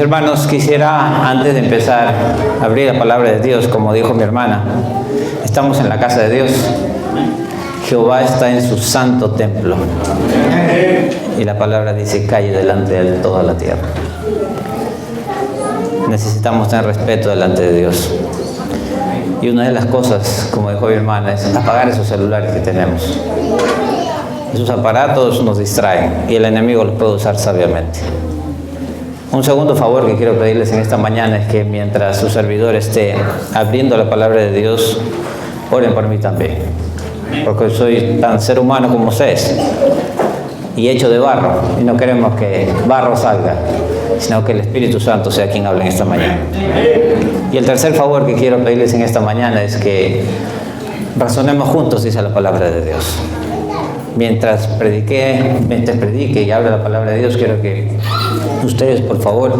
hermanos, quisiera antes de empezar a abrir la palabra de Dios, como dijo mi hermana, estamos en la casa de Dios. Jehová está en su santo templo. Y la palabra dice, calle delante de él toda la tierra. Necesitamos tener respeto delante de Dios. Y una de las cosas, como dijo mi hermana, es apagar esos celulares que tenemos. Esos aparatos nos distraen y el enemigo los puede usar sabiamente. Un segundo favor que quiero pedirles en esta mañana es que mientras su servidor esté abriendo la palabra de Dios, oren por mí también. Porque soy tan ser humano como ustedes y hecho de barro, y no queremos que barro salga, sino que el Espíritu Santo sea quien hable en esta mañana. Y el tercer favor que quiero pedirles en esta mañana es que razonemos juntos, dice la palabra de Dios. Mientras predique y hable la palabra de Dios, quiero que ustedes, por favor,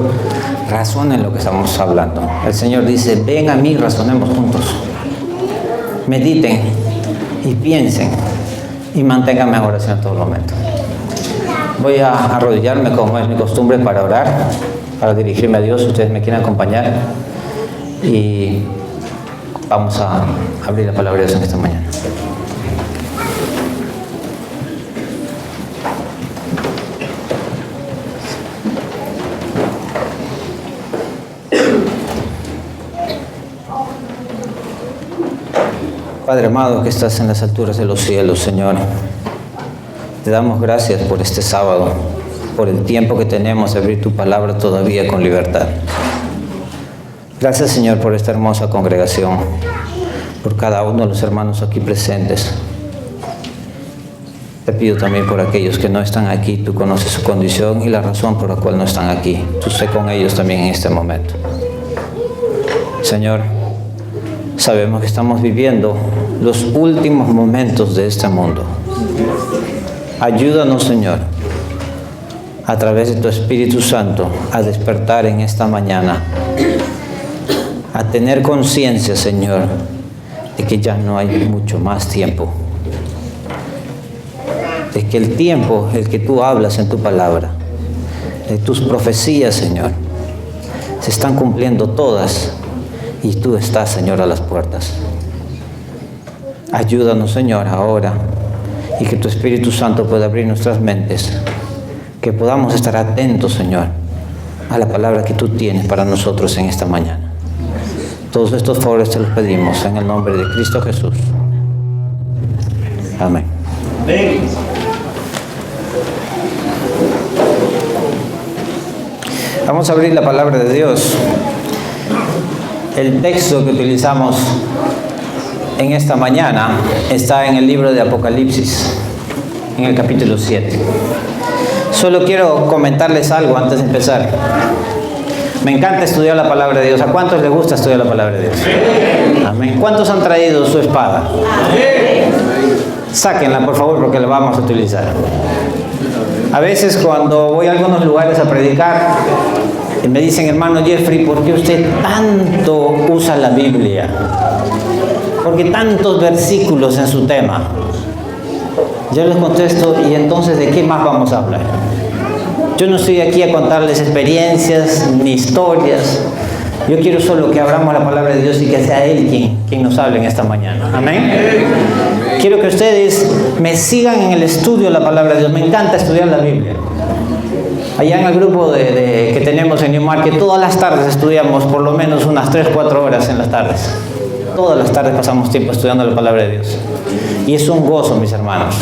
razonen lo que estamos hablando. El Señor dice, ven a mí, razonemos juntos. Mediten y piensen y manténganme en oración en todo momento. Voy a arrodillarme como es mi costumbre para orar, para dirigirme a Dios, si ustedes me quieren acompañar, y vamos a abrir la palabra de Dios en esta mañana. Padre amado que estás en las alturas de los cielos, Señor, te damos gracias por este sábado, por el tiempo que tenemos de abrir tu palabra todavía con libertad. Gracias, Señor, por esta hermosa congregación, por cada uno de los hermanos aquí presentes. Te pido también por aquellos que no están aquí, tú conoces su condición y la razón por la cual no están aquí. Tú estés con ellos también en este momento. Señor, sabemos que estamos viviendo los últimos momentos de este mundo. Ayúdanos, Señor, a través de tu Espíritu Santo, a despertar en esta mañana, a tener conciencia, Señor, de que ya no hay mucho más tiempo. De que el tiempo, el que tú hablas en tu palabra, de tus profecías, Señor, se están cumpliendo todas. Y tú estás, Señor, a las puertas. Ayúdanos, Señor, ahora, y que tu Espíritu Santo pueda abrir nuestras mentes, que podamos estar atentos, Señor, a la palabra que tú tienes para nosotros en esta mañana. Todos estos favores te los pedimos en el nombre de Cristo Jesús. Amén. Vamos a abrir la palabra de Dios. El texto que utilizamos en esta mañana está en el libro de Apocalipsis, en el capítulo 7. Solo quiero comentarles algo antes de empezar. Me encanta estudiar la palabra de Dios. ¿A cuántos les gusta estudiar la palabra de Dios? Amén. ¿Cuántos han traído su espada? Sáquenla, por favor, porque la vamos a utilizar. A veces cuando voy a algunos lugares a predicar, me dicen, hermano Jeffrey, ¿por qué usted tanto usa la Biblia? ¿Por qué tantos versículos en su tema? Yo les contesto, ¿y entonces de qué más vamos a hablar? Yo no estoy aquí a contarles experiencias ni historias. Yo quiero solo que abramos la palabra de Dios y que sea Él quien nos hable en esta mañana. Amén. Quiero que ustedes me sigan en el estudio de la palabra de Dios. Me encanta estudiar la Biblia. Allá en el grupo que tenemos en Newmarket, todas las tardes estudiamos por lo menos unas 3-4 horas en las tardes. Todas las tardes pasamos tiempo estudiando la palabra de Dios. Y es un gozo, mis hermanos.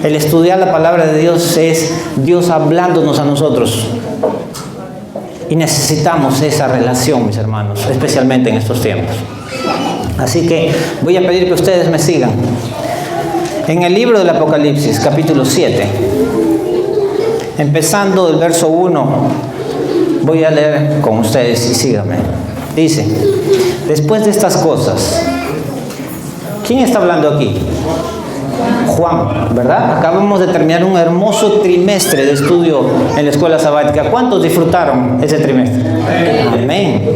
El estudiar la palabra de Dios es Dios hablándonos a nosotros. Y necesitamos esa relación, mis hermanos, especialmente en estos tiempos. Así que voy a pedir que ustedes me sigan. En el libro del Apocalipsis, capítulo 7, empezando del verso 1, voy a leer con ustedes y síganme. Dice, después de estas cosas, ¿quién está hablando aquí? Juan, ¿verdad? Acabamos de terminar un hermoso trimestre de estudio en la escuela sabática. ¿Cuántos disfrutaron ese trimestre? Amén.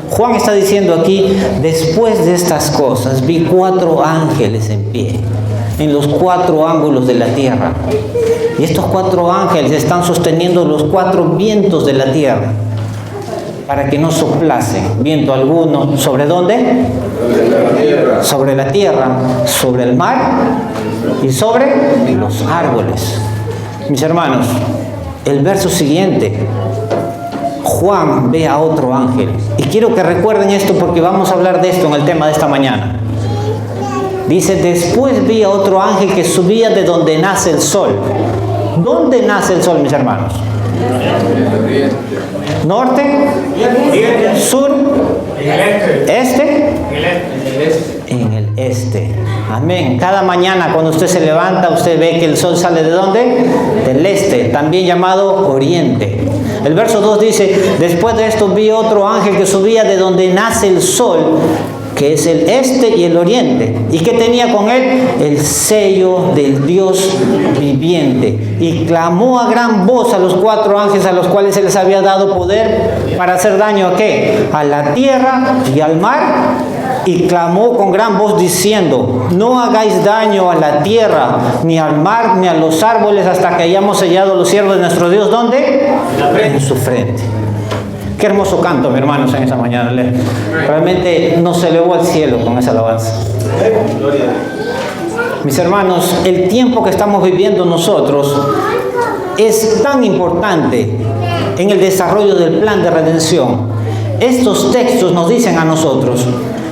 Juan está diciendo aquí, después de estas cosas, vi 4 ángeles en pie, en los 4 ángulos de la tierra, Y estos 4 ángeles están sosteniendo los 4 vientos de la tierra para que no soplase viento alguno. ¿Sobre dónde? Sobre la tierra, sobre el mar y sobre los árboles. Mis hermanos, el verso siguiente, Juan ve a otro ángel. Y quiero que recuerden esto porque vamos a hablar de esto en el tema de esta mañana. Dice, después vi a otro ángel que subía de donde nace el sol. ¿Dónde nace el sol, mis hermanos? ¿Norte? ¿Sur? ¿Este? En el este. Amén. Cada mañana cuando usted se levanta, usted ve que el sol sale ¿de dónde? Del este, también llamado oriente. El verso 2 dice, después de esto vi otro ángel que subía de donde nace el sol, que es el este y el oriente, y que tenía con él el sello del Dios viviente, y clamó a gran voz a los 4 ángeles a los cuales se les había dado poder para hacer daño ¿a qué? A la tierra y al mar, y clamó con gran voz diciendo, no hagáis daño a la tierra, ni al mar, ni a los árboles, hasta que hayamos sellado los siervos de nuestro Dios. ¿Dónde? En su frente. Qué hermoso canto, mis hermanos, en esa mañana. Realmente nos elevó al cielo con esa alabanza. Mis hermanos, el tiempo que estamos viviendo nosotros es tan importante en el desarrollo del plan de redención. Estos textos nos dicen a nosotros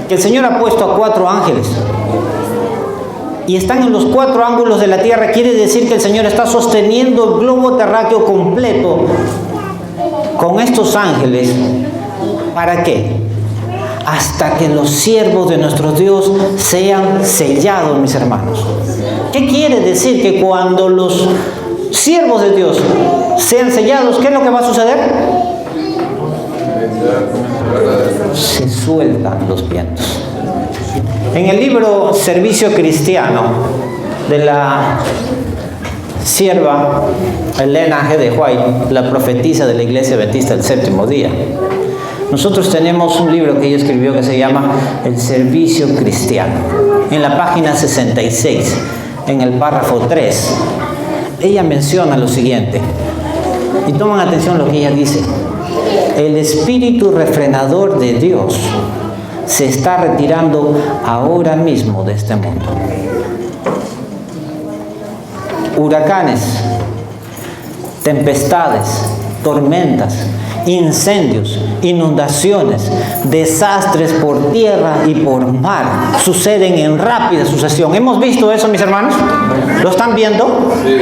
que el Señor ha puesto a 4 ángeles y están en los 4 ángulos de la tierra. Quiere decir que el Señor está sosteniendo el globo terráqueo completo con estos ángeles. ¿Para qué? Hasta que los siervos de nuestro Dios sean sellados, mis hermanos. ¿Qué quiere decir? Que cuando los siervos de Dios sean sellados, ¿qué es lo que va a suceder? Se sueltan los vientos. En el libro Servicio Cristiano de la sierva Elena G. de White, la profetisa de la Iglesia Adventista del Séptimo Día, nosotros tenemos un libro que ella escribió que se llama El Servicio Cristiano. En la página 66, en el párrafo 3, ella menciona lo siguiente, y toman atención lo que ella dice: el espíritu refrenador de Dios se está retirando ahora mismo de este mundo. Huracanes, tempestades, tormentas, incendios, inundaciones, desastres por tierra y por mar suceden en rápida sucesión. ¿Hemos visto eso, mis hermanos? ¿Lo están viendo? Sí.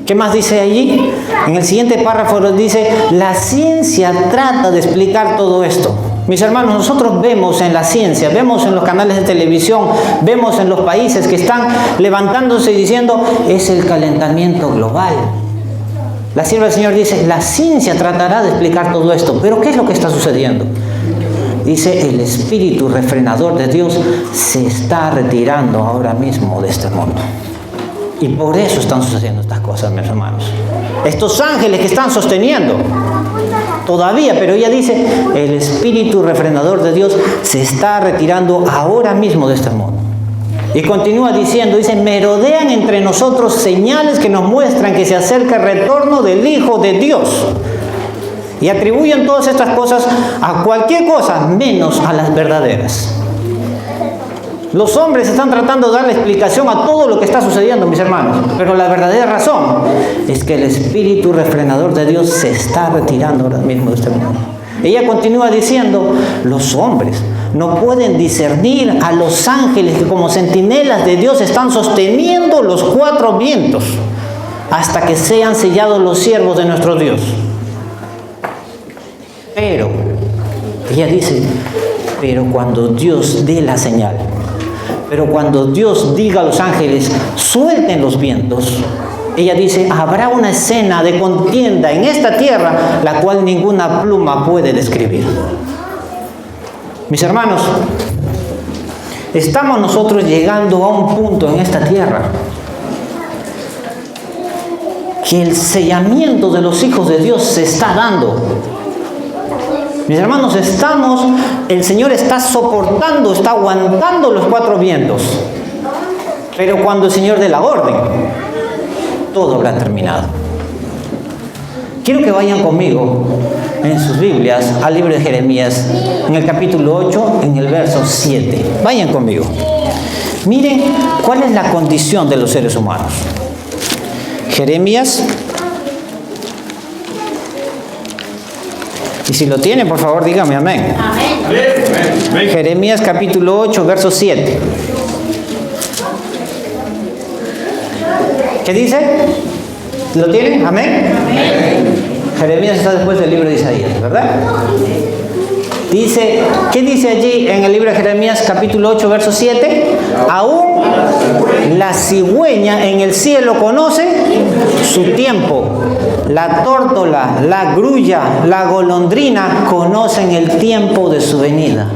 ¿Qué más dice allí? En el siguiente párrafo dice, la ciencia trata de explicar todo esto. Mis hermanos, nosotros vemos en la ciencia, vemos en los canales de televisión, vemos en los países que están levantándose y diciendo, es el calentamiento global. La sierva del Señor dice, la ciencia tratará de explicar todo esto, pero ¿qué es lo que está sucediendo? Dice, el espíritu refrenador de Dios se está retirando ahora mismo de este mundo. Y por eso están sucediendo estas cosas, mis hermanos. Estos ángeles que están sosteniendo todavía, pero ella dice, el espíritu refrenador de Dios se está retirando ahora mismo de este mundo. Y continúa diciendo, dice, merodean entre nosotros señales que nos muestran que se acerca el retorno del Hijo de Dios. Y atribuyen todas estas cosas a cualquier cosa menos a las verdaderas. Los hombres están tratando de darle explicación a todo lo que está sucediendo, mis hermanos. Pero la verdadera razón es que el espíritu refrenador de Dios se está retirando ahora mismo de este mundo. Ella continúa diciendo, los hombres no pueden discernir a los ángeles que como centinelas de Dios están sosteniendo los 4 vientos hasta que sean sellados los siervos de nuestro Dios. Pero, ella dice, pero cuando Dios dé la señal, pero cuando Dios diga a los ángeles, suelten los vientos, ella dice, habrá una escena de contienda en esta tierra, la cual ninguna pluma puede describir. Mis hermanos, estamos nosotros llegando a un punto en esta tierra que el sellamiento de los hijos de Dios se está dando. Mis hermanos, el Señor está soportando, está aguantando los 4 vientos. Pero cuando el Señor dé la orden, todo habrá terminado. Quiero que vayan conmigo en sus Biblias al libro de Jeremías, en el capítulo 8, en el verso 7. Vayan conmigo. Miren cuál es la condición de los seres humanos. Jeremías. Y si lo tienen, por favor, dígame amén. Amén. Jeremías capítulo 8, verso 7. ¿Qué dice? ¿Lo tienen? ¿Amén? Amén. Jeremías está después del libro de Isaías, ¿verdad? Dice, ¿qué dice allí en el libro de Jeremías capítulo 8, verso 7? Aún la cigüeña en el cielo conoce su tiempo. La tórtola, la grulla, la golondrina conocen el tiempo de su venida.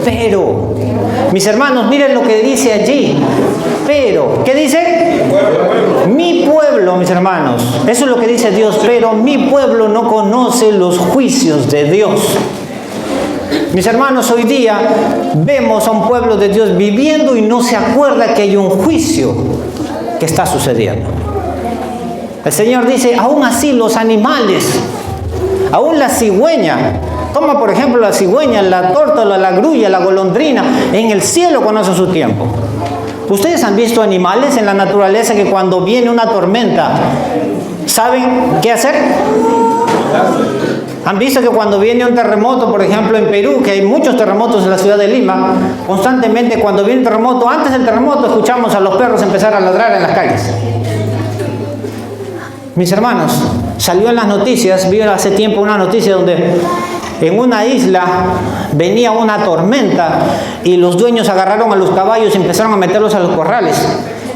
Pero, mis hermanos, miren lo que dice allí. Pero, ¿qué dice? Mi pueblo, mis hermanos, eso es lo que dice Dios, pero mi pueblo no conoce los juicios de Dios. Mis hermanos, hoy día vemos a un pueblo de Dios viviendo y no se acuerda que hay un juicio que está sucediendo. El Señor dice, aún así los animales, aún la cigüeña, toma por ejemplo la cigüeña, la tórtola, la grulla, la golondrina, en el cielo conocen su tiempo. ¿Ustedes han visto animales en la naturaleza que cuando viene una tormenta, saben qué hacer? ¿Han visto que cuando viene un terremoto, por ejemplo en Perú, que hay muchos terremotos en la ciudad de Lima, constantemente cuando viene un terremoto, antes del terremoto escuchamos a los perros empezar a ladrar en las calles? Mis hermanos, salió en las noticias, vi hace tiempo una noticia donde en una isla venía una tormenta y los dueños agarraron a los caballos y empezaron a meterlos a los corrales.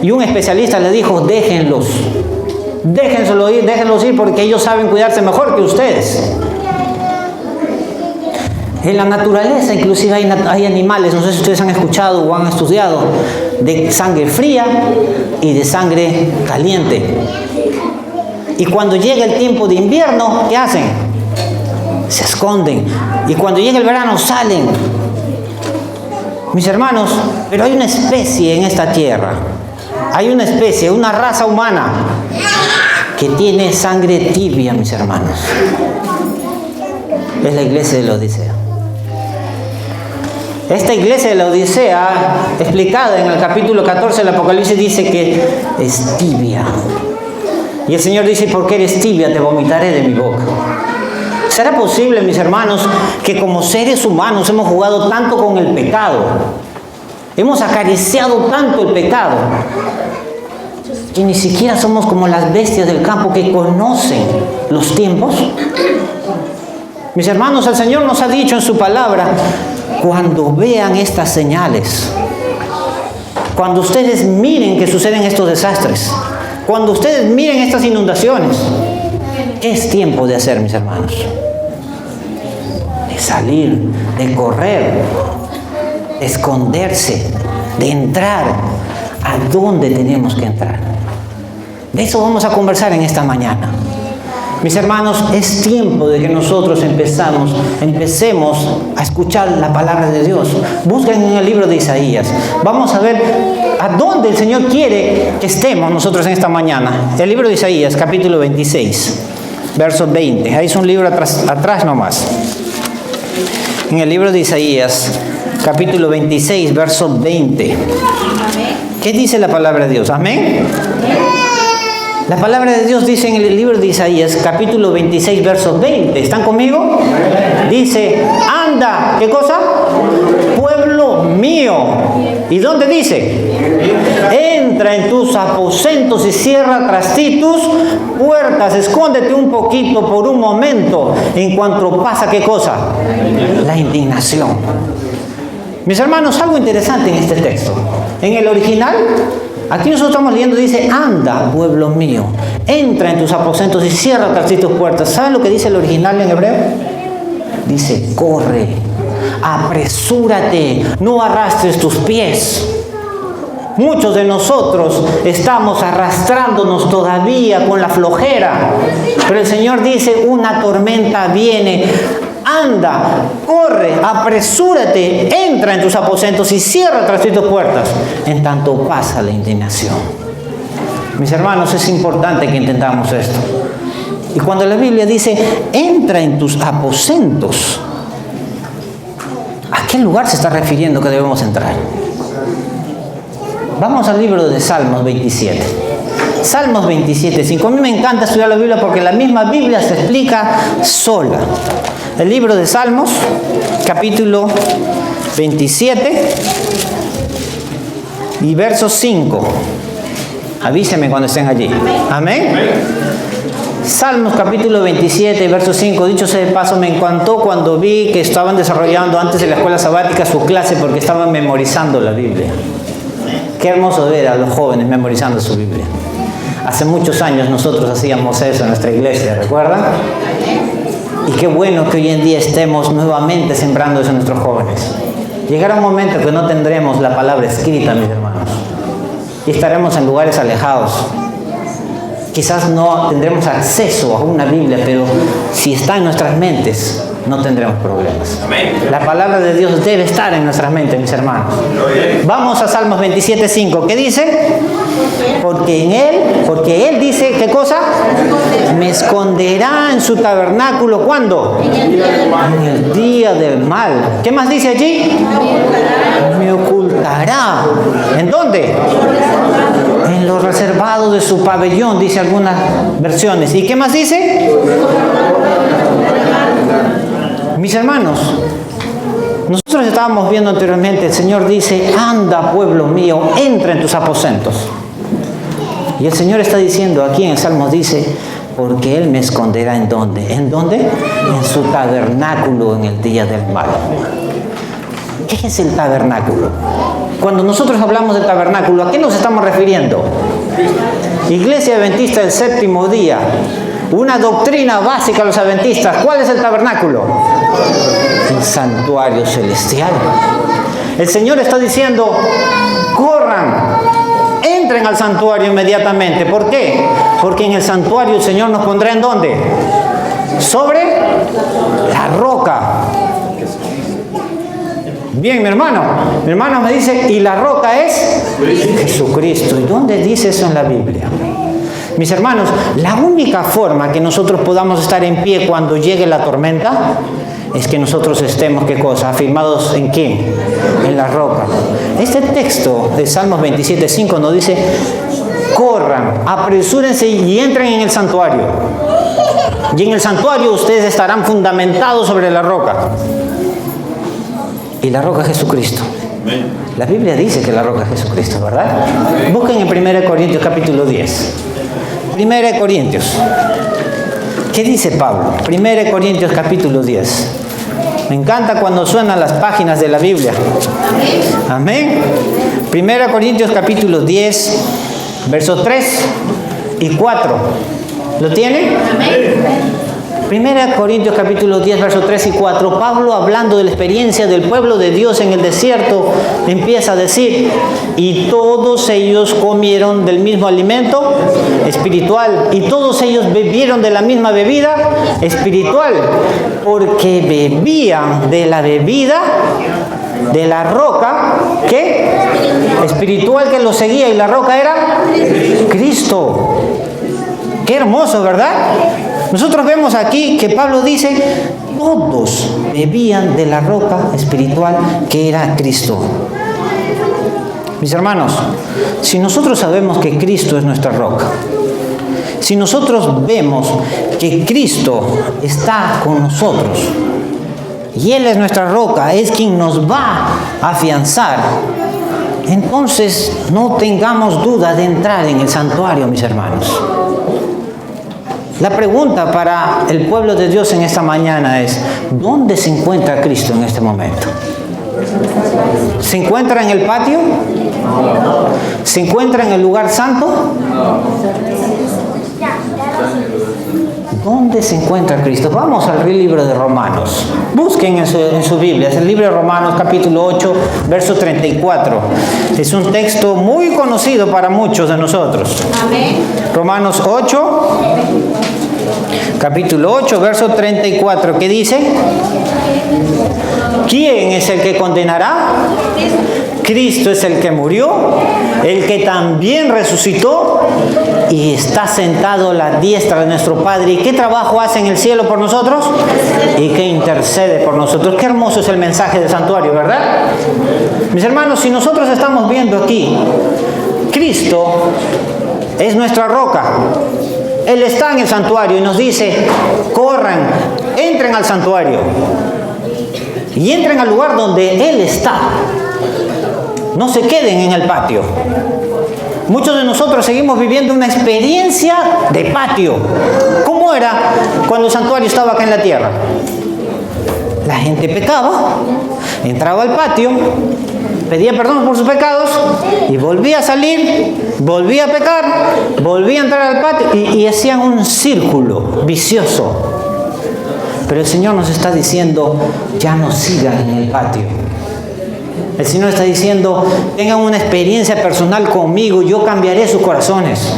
Y un especialista les dijo, déjenlos ir porque ellos saben cuidarse mejor que ustedes. En la naturaleza inclusive hay animales, no sé si ustedes han escuchado o han estudiado, de sangre fría y de sangre caliente. Y cuando llega el tiempo de invierno, ¿qué hacen? Se esconden. Y cuando llega el verano, salen. Mis hermanos, pero hay una especie en esta tierra. Hay una especie, una raza humana que tiene sangre tibia, mis hermanos. Es la iglesia de la Odisea. Esta iglesia de la Odisea, explicada en el capítulo 14 del Apocalipsis, dice que es tibia. Y el Señor dice, porque eres tibia, te vomitaré de mi boca. ¿Será posible, mis hermanos, que como seres humanos hemos jugado tanto con el pecado? Hemos acariciado tanto el pecado, que ni siquiera somos como las bestias del campo que conocen los tiempos. Mis hermanos, el Señor nos ha dicho en su palabra, cuando vean estas señales, cuando ustedes miren que suceden estos desastres, cuando ustedes miren estas inundaciones, es tiempo de hacer, mis hermanos, de salir, de correr, de esconderse, de entrar a donde tenemos que entrar. De eso vamos a conversar en esta mañana. Mis hermanos, es tiempo de que nosotros empecemos a escuchar la palabra de Dios. Busquen en el libro de Isaías. Vamos a ver a dónde el Señor quiere que estemos nosotros en esta mañana. El libro de Isaías, capítulo 26, verso 20. Ahí es un libro atrás nomás. En el libro de Isaías, capítulo 26, verso 20. ¿Qué dice la palabra de Dios? ¿Amén? La palabra de Dios dice en el libro de Isaías, capítulo 26, verso 20. ¿Están conmigo? Dice, anda, ¿qué cosa? Pueblo mío. ¿Y dónde dice? Entra en tus aposentos y cierra tras ti tus puertas. Escóndete un poquito por un momento en cuanto pasa, ¿qué cosa? La indignación. Mis hermanos, algo interesante en este texto. En el original, aquí nosotros estamos leyendo, dice, anda, pueblo mío, entra en tus aposentos y cierra tras ti tus puertas. ¿Saben lo que dice el original en hebreo? Dice, corre, apresúrate, no arrastres tus pies. Muchos de nosotros estamos arrastrándonos todavía con la flojera, pero el Señor dice, una tormenta viene. Anda, corre, apresúrate, entra en tus aposentos y cierra tras ti tus puertas, en tanto pasa la indignación. Mis hermanos, es importante que entendamos esto. Y cuando la Biblia dice, entra en tus aposentos, ¿a qué lugar se está refiriendo que debemos entrar? Vamos al libro de Salmos 27. Salmos 27:5. A mí me encanta estudiar la Biblia porque la misma Biblia se explica sola. El libro de Salmos, capítulo 27 y verso 5. Avísenme cuando estén allí. Amén. Salmos capítulo 27, verso 5. Dicho sea de paso, me encantó cuando vi que estaban desarrollando antes de la escuela sabática su clase porque estaban memorizando la Biblia. Qué hermoso ver a los jóvenes memorizando su Biblia. Hace muchos años nosotros hacíamos eso en nuestra iglesia, ¿recuerdan? Y qué bueno que hoy en día estemos nuevamente sembrando eso en nuestros jóvenes. Llegará un momento que no tendremos la palabra escrita, mis hermanos, y estaremos en lugares alejados. Quizás no tendremos acceso a una Biblia, pero si está en nuestras mentes, no tendremos problemas. La palabra de Dios debe estar en nuestras mentes, mis hermanos. Vamos a Salmos 27:5. ¿Qué dice? Porque Él dice, ¿qué cosa? Me esconderá en su tabernáculo, ¿cuándo? En el día del mal. ¿Qué más dice allí? Me ocultará. ¿En dónde? En lo reservado de su pabellón, dice algunas versiones. ¿Y qué más dice? Mis hermanos, nosotros estábamos viendo anteriormente, el Señor dice, anda pueblo mío, entra en tus aposentos. Y el Señor está diciendo aquí en el Salmo, dice, porque Él me esconderá ¿en dónde? ¿En dónde? En su tabernáculo en el día del mal. ¿Qué es el tabernáculo? Cuando nosotros hablamos del tabernáculo, ¿a qué nos estamos refiriendo? Iglesia Adventista del Séptimo Día. Una doctrina básica de los adventistas. ¿Cuál es el tabernáculo? El santuario celestial. El Señor está diciendo, corran, entren al santuario inmediatamente. ¿Por qué? Porque en el santuario el Señor nos pondrá ¿en dónde? Sobre la roca. Bien, mi hermano me dice, y la roca es Jesucristo. ¿Y dónde dice eso en la Biblia? Mis hermanos, la única forma que nosotros podamos estar en pie cuando llegue la tormenta es que nosotros estemos, ¿qué cosa? ¿Afirmados en quién? En la roca. Este texto de Salmos 27:5 nos dice, corran, apresúrense y entren en el santuario. Y en el santuario ustedes estarán fundamentados sobre la roca. Y la roca es Jesucristo. La Biblia dice que la roca es Jesucristo, ¿verdad? Busquen en 1 Corintios capítulo 10. 1 Corintios. ¿Qué dice Pablo? 1 Corintios capítulo 10. Me encanta cuando suenan las páginas de la Biblia. Amén. 1 Corintios capítulo 10, versos 3 y 4. ¿Lo tienen? Amén. 1 Corintios capítulo 10, versos 3 y 4, Pablo, hablando de la experiencia del pueblo de Dios en el desierto, empieza a decir, y todos ellos comieron del mismo alimento espiritual, y todos ellos bebieron de la misma bebida espiritual, porque bebían de la bebida de la roca, ¿qué? Espiritual que los seguía, y la roca era Cristo. Qué hermoso, ¿verdad? Nosotros vemos aquí que Pablo dice, todos bebían de la roca espiritual que era Cristo. Mis hermanos, si nosotros sabemos que Cristo es nuestra roca, si nosotros vemos que Cristo está con nosotros, y Él es nuestra roca, es quien nos va a afianzar, entonces no tengamos duda de entrar en el santuario, mis hermanos. La pregunta para el pueblo de Dios en esta mañana es, ¿dónde se encuentra Cristo en este momento? ¿Se encuentra en el patio? ¿Se encuentra en el lugar santo? ¿Dónde se encuentra Cristo? Vamos al libro de Romanos. Busquen en su Biblia. Es el libro de Romanos, capítulo 8, verso 34. Es un texto muy conocido para muchos de nosotros. Amén. Romanos 8, capítulo 8, verso 34. ¿Qué dice? ¿Quién es el que condenará? Cristo es el que murió, el que también resucitó y está sentado a la diestra de nuestro Padre. ¿Y qué trabajo hace en el cielo por nosotros? Y que intercede por nosotros. Qué hermoso es el mensaje del santuario, ¿verdad? Mis hermanos, si nosotros estamos viendo aquí, Cristo es nuestra roca. Él está en el santuario y nos dice, corran, entren al santuario y entren al lugar donde Él está. No se queden en el patio. Muchos de nosotros seguimos viviendo una experiencia de patio. ¿Cómo era cuando el santuario estaba acá en la tierra? La gente pecaba, entraba al patio, pedía perdón por sus pecados y volvía a salir, volvía a pecar, volvía a entrar al patio y hacían un círculo vicioso. Pero el Señor nos está diciendo, ya no sigan en el patio. El Señor está diciendo, tengan una experiencia personal conmigo, yo cambiaré sus corazones.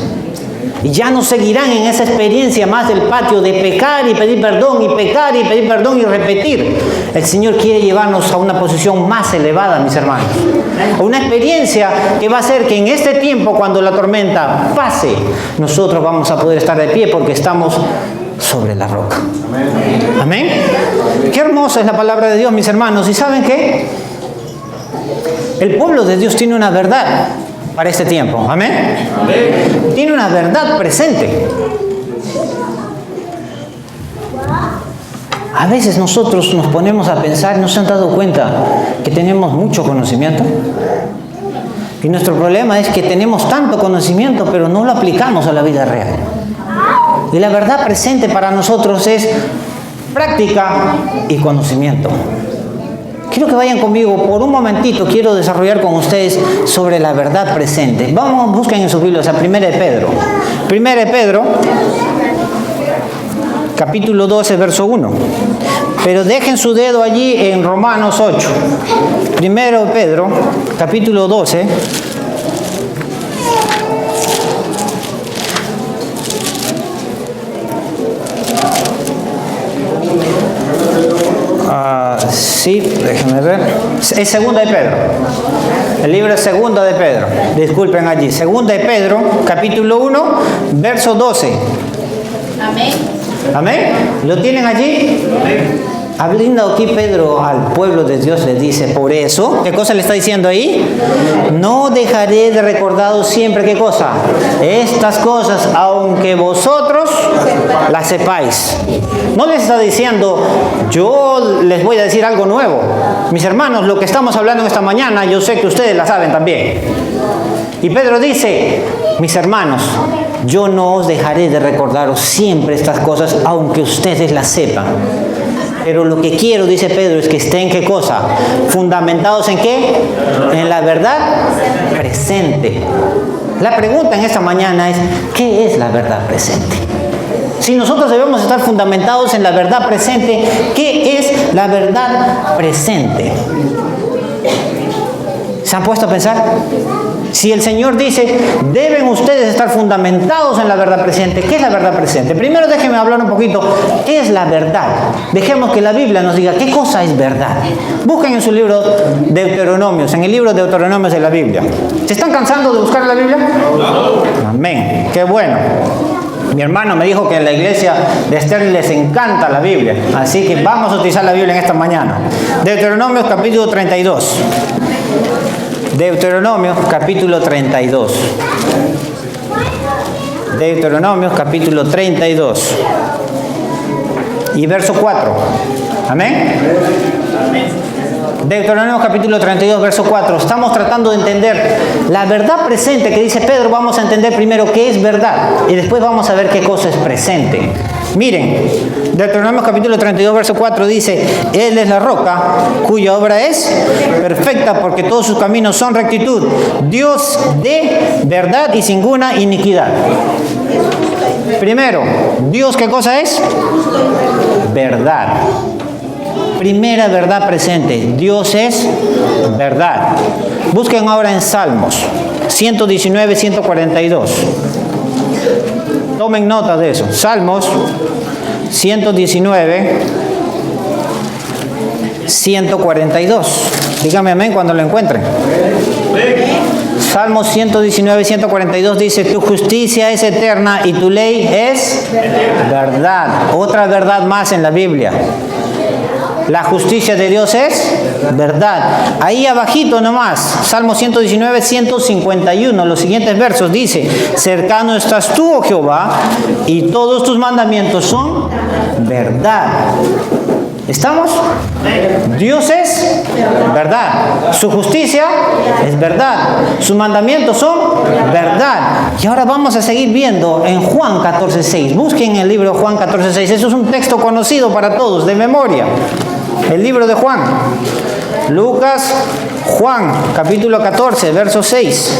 Y ya no seguirán en esa experiencia más del patio de pecar y pedir perdón y pecar y pedir perdón y repetir. El Señor quiere llevarnos a una posición más elevada, mis hermanos. A una experiencia que va a hacer que en este tiempo, cuando la tormenta pase, nosotros vamos a poder estar de pie porque estamos sobre la roca. Amén. Qué hermosa es la palabra de Dios, mis hermanos. ¿Y saben qué? El pueblo de Dios tiene una verdad para este tiempo. Amén. Amén. Tiene una verdad presente. A veces nosotros nos ponemos a pensar, ¿no se han dado cuenta que tenemos mucho conocimiento? Y nuestro problema es que tenemos tanto conocimiento, pero no lo aplicamos a la vida real. Y la verdad presente para nosotros es práctica y conocimiento. Quiero que vayan conmigo por un momentito. Quiero desarrollar con ustedes sobre la verdad presente. Vamos, busquen en sus Biblias a 1 de Pedro. 1 de Pedro, capítulo 12, verso 1. Pero dejen su dedo allí en Romanos 8. 1 de Pedro, capítulo 12. Sí, déjenme ver. Es Segunda de Pedro. El libro es Segunda de Pedro. Disculpen allí. Segunda de Pedro, capítulo 1, verso 12. Amén. ¿Amén? ¿Lo tienen allí? Amén. Hablando aquí Pedro al pueblo de Dios le dice, por eso, ¿qué cosa le está diciendo ahí? No dejaré de recordaros siempre, ¿qué cosa? Estas cosas, aunque vosotros las sepáis. No les está diciendo, yo les voy a decir algo nuevo. Mis hermanos, lo que estamos hablando en esta mañana, yo sé que ustedes la saben también. Y Pedro dice, mis hermanos, yo no os dejaré de recordaros siempre estas cosas, aunque ustedes las sepan. Pero lo que quiero, dice Pedro, es que estén, ¿qué cosa? ¿Fundamentados en qué? En la verdad presente. La pregunta en esta mañana es, ¿qué es la verdad presente? Si nosotros debemos estar fundamentados en la verdad presente, ¿qué es la verdad presente? ¿Se han puesto a pensar? Si el Señor dice, deben ustedes estar fundamentados en la verdad presente, ¿qué es la verdad presente? Primero déjenme hablar un poquito, ¿qué es la verdad? Dejemos que la Biblia nos diga, ¿qué cosa es verdad? Busquen en su libro Deuteronomios, en el libro de Deuteronomios de la Biblia. ¿Se están cansando de buscar la Biblia? No. Amén, qué bueno. Mi hermano me dijo que en la iglesia de Esther les encanta la Biblia, así que vamos a utilizar la Biblia en esta mañana. Deuteronomios capítulo 32. Deuteronomios capítulo 32. Deuteronomios capítulo 32. Y verso 4. Amén. Deuteronomios capítulo 32, verso 4. Estamos tratando de entender la verdad presente que dice Pedro. Vamos a entender primero qué es verdad y después vamos a ver qué cosa es presente. Miren, Deuteronomios capítulo 32, verso 4 dice, Él es la roca cuya obra es perfecta porque todos sus caminos son rectitud, Dios de verdad y sin ninguna iniquidad. Primero, ¿Dios qué cosa es? Verdad. Primera verdad presente, Dios es verdad. Busquen ahora en Salmos 119, 142. Tomen nota de eso. Salmos 119, 142. Dígame amén cuando lo encuentren. Salmo 119, 142 dice, tu justicia es eterna y tu ley es verdad. Otra verdad más en la Biblia. La justicia de Dios es verdad. Ahí abajito nomás, Salmo 119, 151, los siguientes versos dice, cercano estás tú, oh Jehová, y todos tus mandamientos son verdad. ¿Estamos? Dios es verdad. Su justicia es verdad. Sus mandamientos son verdad. Y ahora vamos a seguir viendo en Juan 14:6. Busquen el libro Juan 14:6. Eso es un texto conocido para todos, de memoria. El libro de Juan. Lucas, Juan, capítulo 14, verso 6.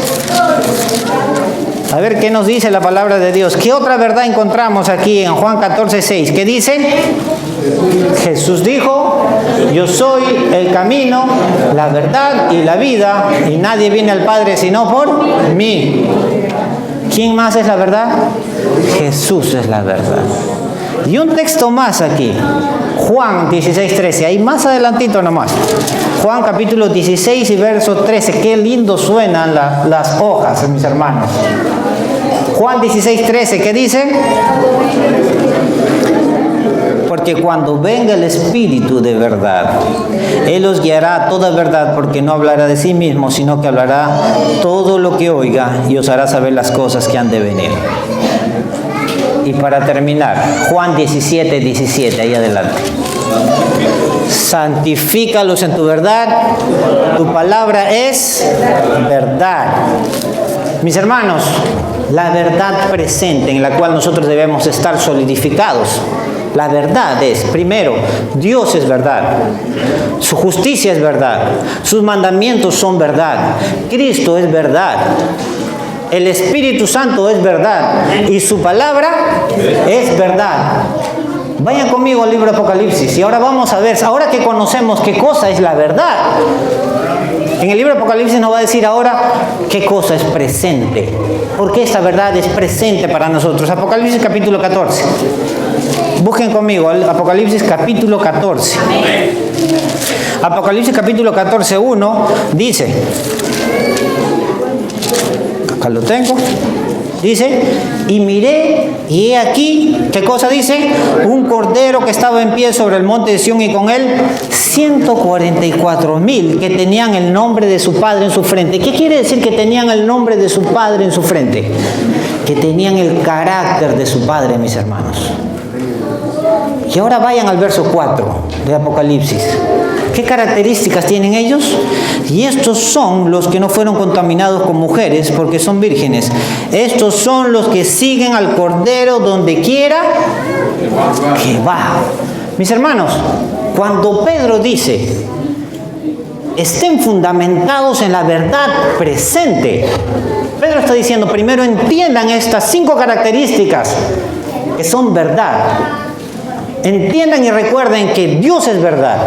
A ver qué nos dice la palabra de Dios. ¿Qué otra verdad encontramos aquí en Juan 14:6? ¿Qué dice? Jesús dijo, yo soy el camino, la verdad y la vida, y nadie viene al Padre sino por mí. ¿Quién más es la verdad? Jesús es la verdad. Y un texto más aquí, Juan 16:13, ahí más adelantito nomás. Juan capítulo 16 y verso 13, qué lindo suenan las hojas, mis hermanos. Juan 16:13, ¿qué dice? Porque cuando venga el Espíritu de verdad, Él os guiará a toda verdad, porque no hablará de sí mismo, sino que hablará todo lo que oiga y os hará saber las cosas que han de venir. Y para terminar, Juan 17:17, ahí adelante. Santifícalos en tu verdad, tu palabra es verdad. Mis hermanos, la verdad presente en la cual nosotros debemos estar solidificados. La verdad es, primero, Dios es verdad, su justicia es verdad, sus mandamientos son verdad, Cristo es verdad, el Espíritu Santo es verdad y su palabra es verdad. Vayan conmigo al libro de Apocalipsis y ahora vamos a ver, ahora que conocemos qué cosa es la verdad, en el libro de Apocalipsis nos va a decir ahora qué cosa es presente, porque esta verdad es presente para nosotros. Apocalipsis capítulo 14. Busquen conmigo Apocalipsis capítulo 14. Apocalipsis capítulo 14, 1 dice, acá lo tengo, dice, y miré, y he aquí, ¿qué cosa dice? Un cordero que estaba en pie sobre el monte de Sión y con él 144,000 que tenían el nombre de su padre en su frente. ¿Qué quiere decir que tenían el nombre de su padre en su frente? Que tenían el carácter de su padre, mis hermanos. Y ahora vayan al verso 4 de Apocalipsis. ¿Qué características tienen ellos? Y estos son los que no fueron contaminados con mujeres, porque son vírgenes. Estos son los que siguen al Cordero donde quiera que va. Mis hermanos, cuando Pedro dice, estén fundamentados en la verdad presente, Pedro está diciendo, primero entiendan estas 5 características que son verdad. Entiendan y recuerden que Dios es verdad.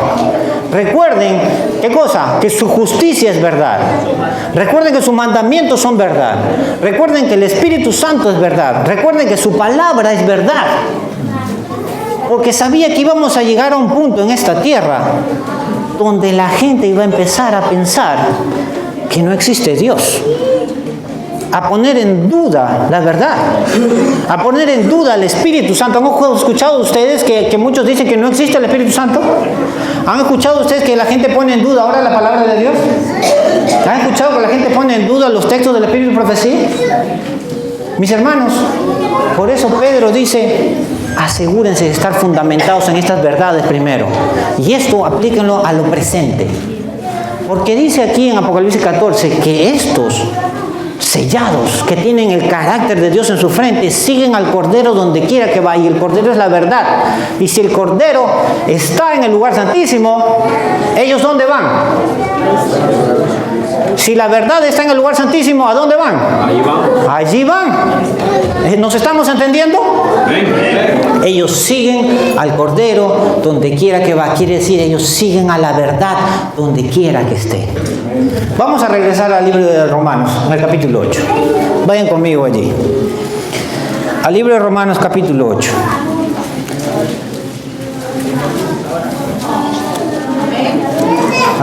Recuerden, ¿qué cosa? Que su justicia es verdad. Recuerden que sus mandamientos son verdad. Recuerden que el Espíritu Santo es verdad. Recuerden que su palabra es verdad. Porque sabía que íbamos a llegar a un punto en esta tierra donde la gente iba a empezar a pensar que no existe Dios. A poner en duda la verdad, a poner en duda el Espíritu Santo. ¿Han escuchado ustedes que muchos dicen que no existe el Espíritu Santo? ¿Han escuchado ustedes que la gente pone en duda ahora la palabra de Dios? ¿Han escuchado que la gente pone en duda los textos del Espíritu y profecía? Mis hermanos, por eso Pedro dice, asegúrense de estar fundamentados en estas verdades primero. Y esto aplíquenlo a lo presente. Porque dice aquí en Apocalipsis 14 que estos sellados, que tienen el carácter de Dios en su frente, siguen al Cordero donde quiera que vaya, y el Cordero es la verdad. Y si el Cordero está en el lugar santísimo, ¿ellos dónde van? Si la verdad está en el lugar santísimo, ¿a dónde van? Allí van. ¿Nos estamos entendiendo? Ellos siguen al Cordero donde quiera que va. Quiere decir, ellos siguen a la verdad donde quiera que esté. Vamos a regresar al libro de Romanos, en el capítulo 8. Vayan conmigo allí. Al libro de Romanos, capítulo 8.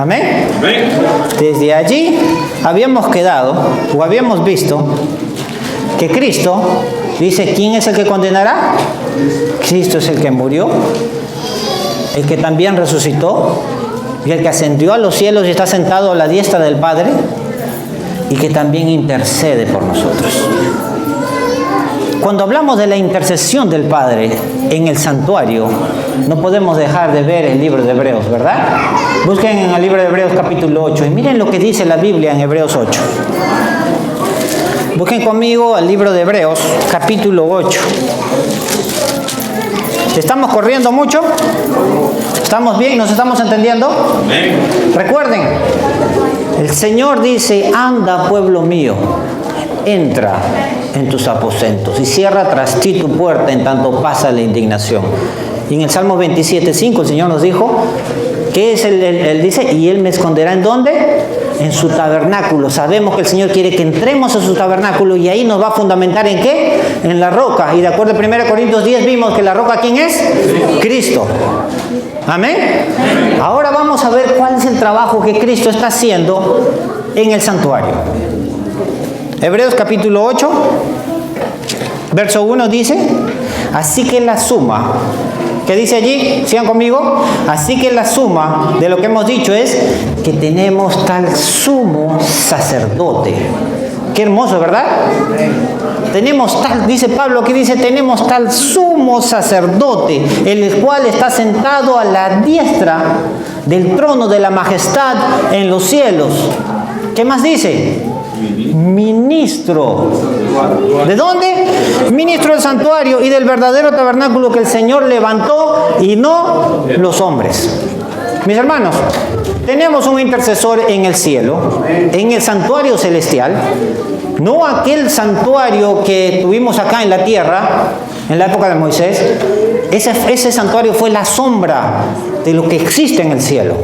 Amén. Desde allí habíamos quedado, o habíamos visto, que Cristo dice, ¿quién es el que condenará? Cristo es el que murió, el que también resucitó, y el que ascendió a los cielos y está sentado a la diestra del Padre, y que también intercede por nosotros. Cuando hablamos de la intercesión del Padre en el santuario, no podemos dejar de ver el libro de Hebreos, ¿verdad? Busquen en el libro de Hebreos capítulo 8 y miren lo que dice la Biblia en Hebreos 8. Busquen conmigo el libro de Hebreos capítulo 8. ¿Estamos corriendo mucho? ¿Estamos bien? ¿Nos estamos entendiendo? Recuerden, el Señor dice, anda pueblo mío, entra en tus aposentos y cierra tras ti tu puerta en tanto pasa la indignación. Y en el Salmo 27:5 el Señor nos dijo, ¿qué es Él dice? Y Él me esconderá ¿en dónde? En su tabernáculo. Sabemos que el Señor quiere que entremos a su tabernáculo y ahí nos va a fundamentar ¿en qué? En la roca. Y de acuerdo a 1 Corintios 10 vimos que la roca ¿quién es? Cristo. Amén. Ahora vamos a ver cuál es el trabajo que Cristo está haciendo en el santuario. Hebreos capítulo 8, verso 1 dice, así que la suma, ¿qué dice allí? Sigan conmigo. Así que la suma de lo que hemos dicho es que tenemos tal sumo sacerdote. Qué hermoso, ¿verdad? Tenemos tal, dice Pablo, que dice, tenemos tal sumo sacerdote, el cual está sentado a la diestra del trono de la majestad en los cielos. ¿Qué más dice? Ministro. ¿De dónde? Ministro del santuario y del verdadero tabernáculo que el Señor levantó y no los hombres. Mis hermanos, tenemos un intercesor en el cielo, en el santuario celestial, no aquel santuario que tuvimos acá en la tierra, en la época de Moisés. Ese santuario fue la sombra de lo que existe en el cielo.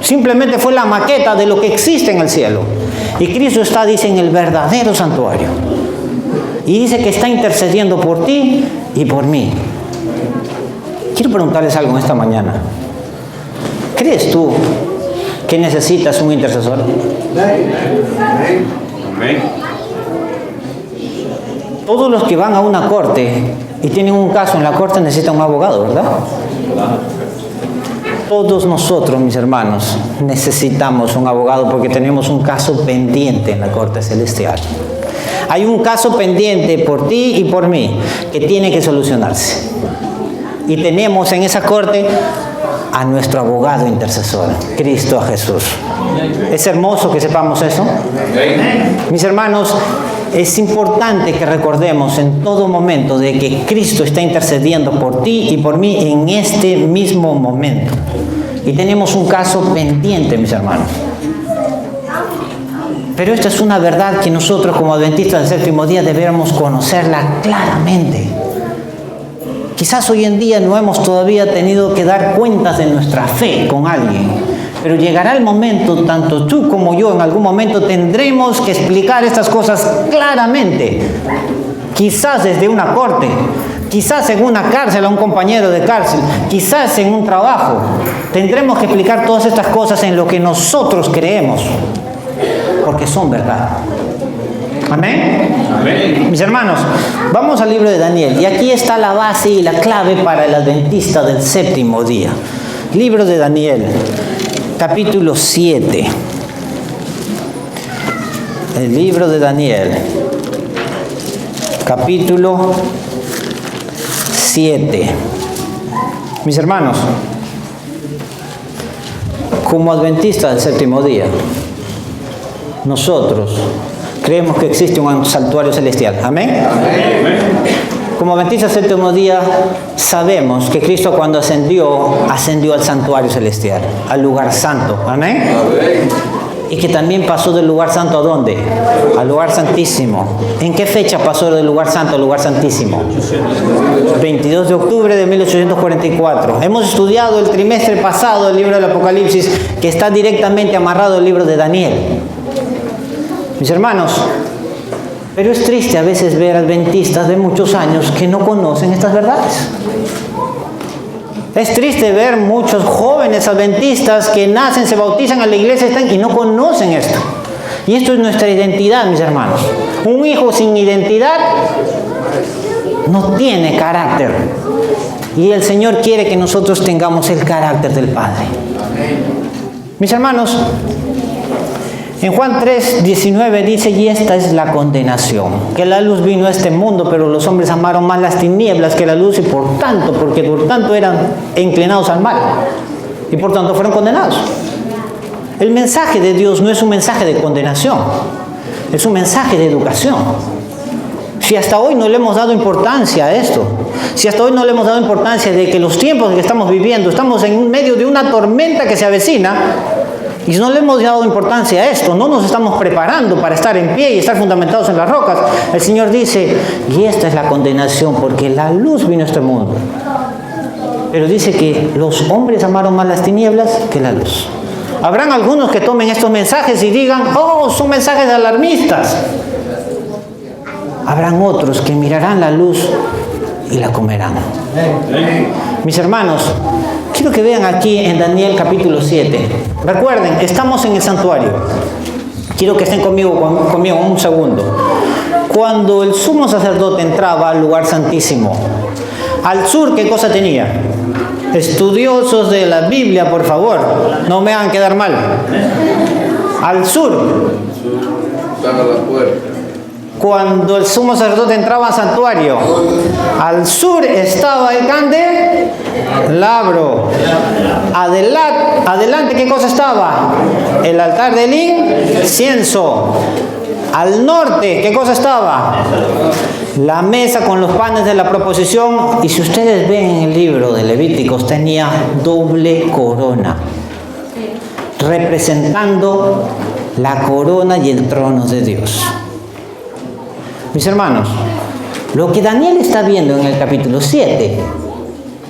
Simplemente fue la maqueta de lo que existe en el cielo. Y Cristo está, dice, en el verdadero santuario. Y dice que está intercediendo por ti y por mí. Quiero preguntarles algo en esta mañana. ¿Crees tú que necesitas un intercesor? Todos los que van a una corte y tienen un caso en la corte necesitan un abogado, ¿verdad? Todos nosotros, mis hermanos, necesitamos un abogado porque tenemos un caso pendiente en la corte celestial. Hay un caso pendiente por ti y por mí que tiene que solucionarse. Y tenemos en esa corte a nuestro abogado intercesor, Cristo Jesús. Es hermoso que sepamos eso. Mis hermanos, es importante que recordemos en todo momento de que Cristo está intercediendo por ti y por mí en este mismo momento. Y tenemos un caso pendiente, mis hermanos. Pero esta es una verdad que nosotros como adventistas del séptimo día debemos conocerla claramente. Quizás hoy en día no hemos todavía tenido que dar cuentas de nuestra fe con alguien, pero llegará el momento, tanto tú como yo en algún momento tendremos que explicar estas cosas claramente. Quizás desde una corte, quizás en una cárcel a un compañero de cárcel, quizás en un trabajo. Tendremos que explicar todas estas cosas en lo que nosotros creemos, porque son verdad. Amén. Amén. Mis hermanos, vamos al libro de Daniel. Y aquí está la base y la clave para el adventista del séptimo día. Libro de Daniel, capítulo 7. El libro de Daniel, capítulo 7. Mis hermanos, como adventistas del séptimo día, nosotros creemos que existe un santuario celestial. ¿Amén? Amén. Como adventistas del séptimo día, sabemos que Cristo cuando ascendió al santuario celestial, al lugar santo. ¿Amén? Amén. Y que también pasó del lugar santo ¿a dónde? Al lugar santísimo. ¿En qué fecha pasó del lugar santo al lugar santísimo? 22 de octubre de 1844. Hemos estudiado el trimestre pasado el libro del Apocalipsis, que está directamente amarrado al libro de Daniel. Mis hermanos, pero es triste a veces ver adventistas de muchos años que no conocen estas verdades. Es triste ver muchos jóvenes adventistas que nacen, se bautizan a la iglesia y no conocen esto. Y esto es nuestra identidad, mis hermanos. Un hijo sin identidad no tiene carácter. Y el Señor quiere que nosotros tengamos el carácter del Padre. Mis hermanos, en Juan 3:19 dice: y esta es la condenación, que la luz vino a este mundo, pero los hombres amaron más las tinieblas que la luz, y porque por tanto eran inclinados al mal, y por tanto fueron condenados. El mensaje de Dios no es un mensaje de condenación, es un mensaje de educación. Si hasta hoy no le hemos dado importancia a esto, si hasta hoy no le hemos dado importancia de que los tiempos que estamos viviendo, estamos en medio de una tormenta que se avecina, y si no le hemos dado importancia a esto, no nos estamos preparando para estar en pie y estar fundamentados en las rocas, el Señor dice: y esta es la condenación, porque la luz vino a este mundo. Pero dice que los hombres amaron más las tinieblas que la luz. Habrán algunos que tomen estos mensajes y digan: oh, son mensajes alarmistas. Habrán otros que mirarán la luz y la comerán. Mis hermanos, quiero que vean aquí en Daniel capítulo 7. Recuerden, estamos en el santuario. Quiero que estén conmigo un segundo. Cuando el sumo sacerdote entraba al lugar santísimo, al sur, ¿qué cosa tenía? Estudiosos de la Biblia, por favor, no me hagan quedar mal. Al sur. Estaba la puerta. Cuando el sumo sacerdote entraba al santuario, al sur estaba el candelabro. Adelante, ¿qué cosa estaba? El altar del incienso. Al norte, ¿qué cosa estaba? La mesa con los panes de la proposición. Y si ustedes ven en el libro de Levíticos, tenía doble corona, representando la corona y el trono de Dios. Mis hermanos, lo que Daniel está viendo en el capítulo 7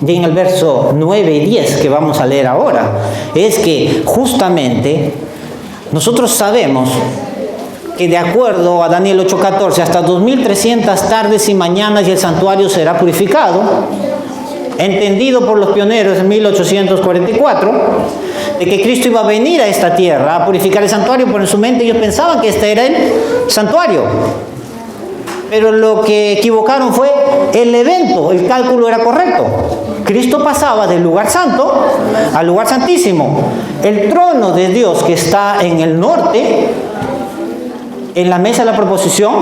y en el verso 9 y 10 que vamos a leer ahora, es que justamente nosotros sabemos que de acuerdo a Daniel 8:14, hasta 2300 tardes y mañanas y el santuario será purificado, entendido por los pioneros en 1844, de que Cristo iba a venir a esta tierra a purificar el santuario, pero en su mente ellos pensaban que este era el santuario. Pero lo que equivocaron fue el evento, el cálculo era correcto. Cristo pasaba del lugar santo al lugar santísimo. El trono de Dios que está en el norte, en la mesa de la proposición,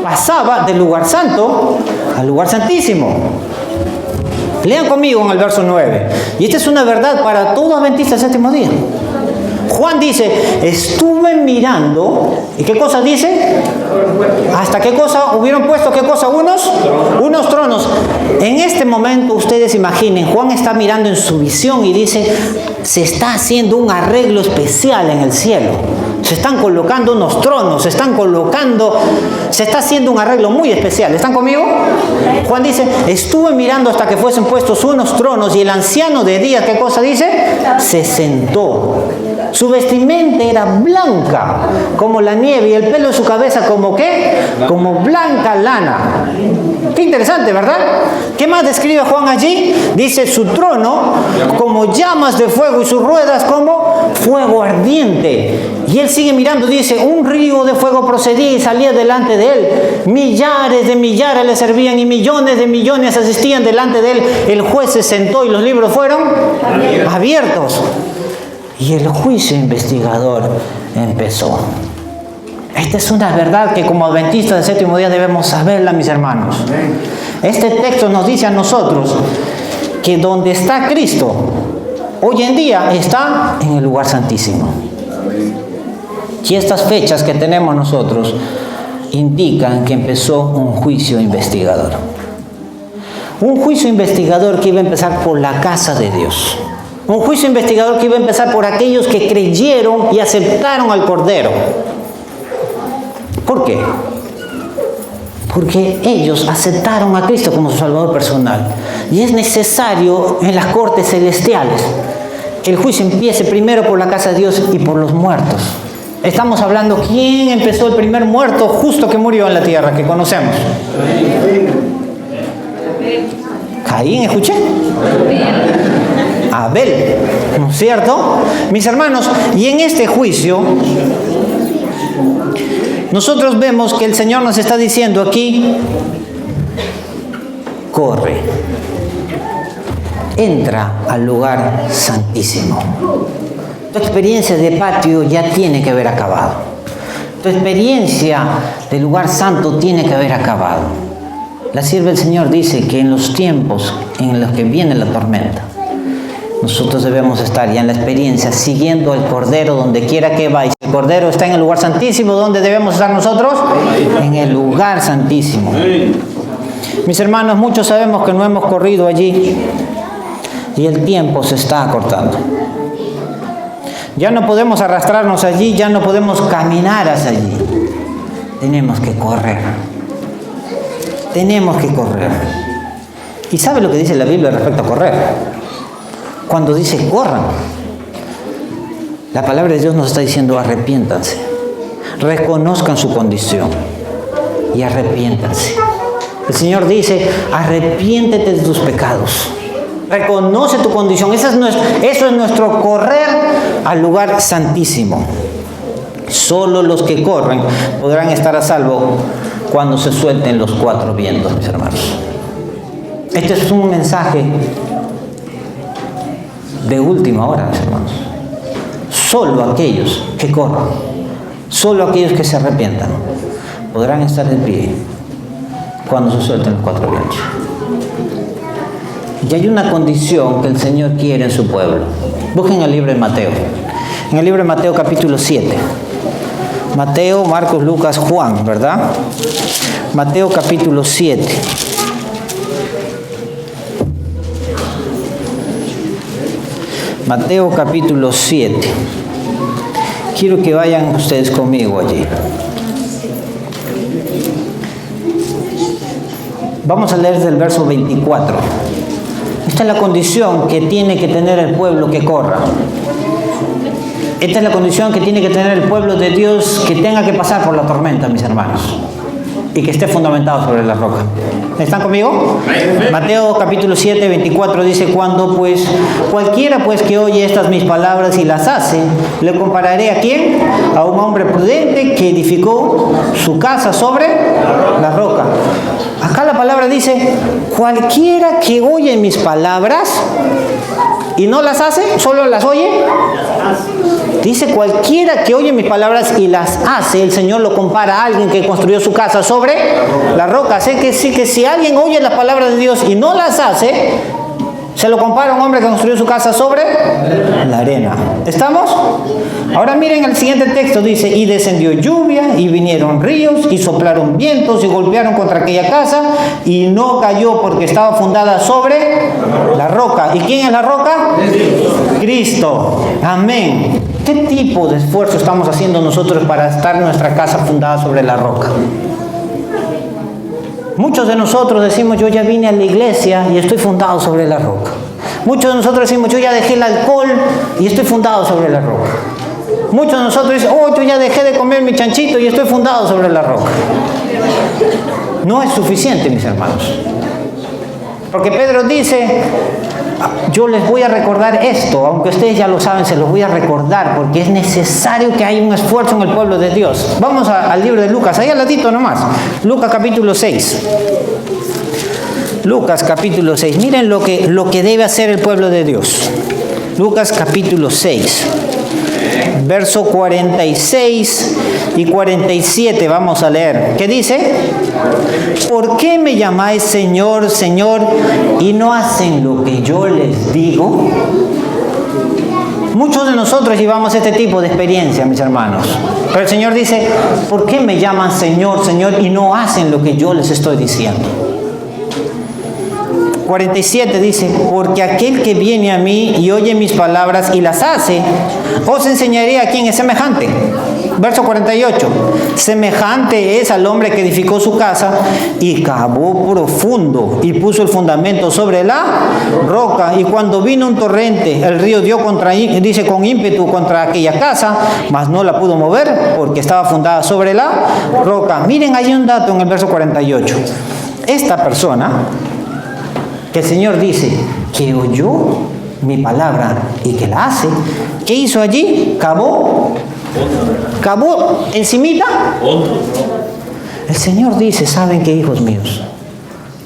pasaba del lugar santo al lugar santísimo. Lean conmigo en el verso 9. Y esta es una verdad para todo adventista del séptimo día. Juan dice: estuve mirando, ¿y qué cosa dice? ¿Hasta qué cosa hubieron puesto? ¿Qué cosa? Unos tronos. En este momento ustedes imaginen, Juan está mirando en su visión y dice: se está haciendo un arreglo especial en el cielo. Se están colocando unos tronos, se está haciendo un arreglo muy especial. ¿Están conmigo? Juan dice: estuve mirando hasta que fuesen puestos unos tronos, y el anciano de días, ¿qué cosa dice? Se sentó. Su vestimenta era blanca como la nieve, y el pelo de su cabeza como ¿qué? Como blanca lana. Qué interesante, ¿verdad? ¿Qué más describe Juan allí? Dice: su trono como llamas de fuego y sus ruedas como fuego ardiente. Y él sigue mirando, dice: un río de fuego procedía y salía delante de él. Millares de millares le servían y millones de millones asistían delante de él. El juez se sentó y los libros fueron abiertos. Y el juicio investigador empezó. Esta es una verdad que como adventistas del séptimo día debemos saberla, mis hermanos. Este texto nos dice a nosotros que donde está Cristo, hoy en día está en el lugar santísimo. Y estas fechas que tenemos nosotros indican que empezó un juicio investigador. Un juicio investigador que iba a empezar por la casa de Dios. Un juicio investigador que iba a empezar por aquellos que creyeron y aceptaron al Cordero. ¿Por qué? Porque ellos aceptaron a Cristo como su Salvador personal. Y es necesario en las cortes celestiales que el juicio empiece primero por la casa de Dios y por los muertos. Estamos hablando, ¿quién empezó el primer muerto justo que murió en la tierra, que conocemos? Caín, escuché. Abel, ¿no es cierto? Mis hermanos, y en este juicio, nosotros vemos que el Señor nos está diciendo aquí, corre, entra al lugar santísimo. Tu experiencia de patio ya tiene que haber acabado. Tu experiencia del lugar santo tiene que haber acabado. La sierva del Señor dice que en los tiempos en los que viene la tormenta, nosotros debemos estar ya en la experiencia, siguiendo al Cordero donde quiera que vaya. El Cordero está en el lugar santísimo. ¿Dónde debemos estar nosotros? En el lugar santísimo. Mis hermanos, muchos sabemos que no hemos corrido allí y el tiempo se está acortando. Ya no podemos arrastrarnos allí, ya no podemos caminar hacia allí. Tenemos que correr. Tenemos que correr. ¿Y sabe lo que dice la Biblia respecto a correr? Cuando dice corran, la palabra de Dios nos está diciendo arrepiéntanse, reconozcan su condición y arrepiéntanse. El Señor dice, arrepiéntete de tus pecados, reconoce tu condición. Eso es nuestro correr al lugar santísimo. Solo los que corren podrán estar a salvo cuando se suelten los cuatro vientos, mis hermanos. Este es un mensaje de última hora, mis hermanos. Solo aquellos que corran, solo aquellos que se arrepientan, podrán estar de pie cuando se suelten los cuatro vientos. Y hay una condición que el Señor quiere en su pueblo. Busquen el libro de Mateo. En el libro de Mateo capítulo 7. Mateo, Marcos, Lucas, Juan, ¿verdad? Mateo capítulo 7. Mateo capítulo 7. Quiero que vayan ustedes conmigo allí. Vamos a leer desde el verso 24. Esta es la condición que tiene que tener el pueblo que corra. Esta es la condición que tiene que tener el pueblo de Dios que tenga que pasar por la tormenta, mis hermanos. Y que esté fundamentado sobre la roca. ¿Están conmigo? Mateo capítulo 7, 24 dice, cualquiera pues que oye estas mis palabras y las hace, le compararé ¿a quién? A un hombre prudente que edificó su casa sobre la roca. Acá la palabra dice, cualquiera que oye mis palabras y no las hace, solo las oye. Dice, cualquiera que oye mis palabras y las hace, el Señor lo compara a alguien que construyó su casa sobre la roca. Así que si alguien oye las palabras de Dios y no las hace, se lo compara a un hombre que construyó su casa sobre la arena. ¿Estamos? Ahora miren el siguiente texto, dice, y descendió lluvia, y vinieron ríos, y soplaron vientos, y golpearon contra aquella casa, y no cayó porque estaba fundada sobre la roca. ¿Y quién es la roca? Cristo. Amén. ¿Qué tipo de esfuerzo estamos haciendo nosotros para estar nuestra casa fundada sobre la roca? Muchos de nosotros decimos, yo ya vine a la iglesia y estoy fundado sobre la roca. Muchos de nosotros decimos, yo ya dejé el alcohol y estoy fundado sobre la roca. Muchos de nosotros dicen, yo ya dejé de comer mi chanchito y estoy fundado sobre la roca. No es suficiente, mis hermanos. Porque Pedro dice, yo les voy a recordar esto, aunque ustedes ya lo saben, se los voy a recordar, porque es necesario que haya un esfuerzo en el pueblo de Dios. Vamos al libro de Lucas, ahí al ladito nomás. Lucas capítulo 6. Lucas capítulo 6. Miren lo que debe hacer el pueblo de Dios. Lucas capítulo 6. Verso 46 y 47 vamos a leer. ¿Qué dice? ¿Por qué me llamáis Señor, Señor, y no hacen lo que yo les digo? Muchos de nosotros llevamos este tipo de experiencia, mis hermanos. Pero el Señor dice, ¿por qué me llaman Señor, Señor, y no hacen lo que yo les estoy diciendo? 47 dice, porque aquel que viene a mí y oye mis palabras y las hace, os enseñaré a quién es semejante. Verso 48, semejante es al hombre que edificó su casa y cavó profundo y puso el fundamento sobre la roca. Y cuando vino un torrente, el río dio con ímpetu contra aquella casa, mas no la pudo mover porque estaba fundada sobre la roca. Miren, hay un dato en el verso 48. Esta persona que el Señor dice que oyó mi palabra y que la hace, ¿qué hizo allí? Cavó encimita. El Señor dice, ¿saben qué, hijos míos?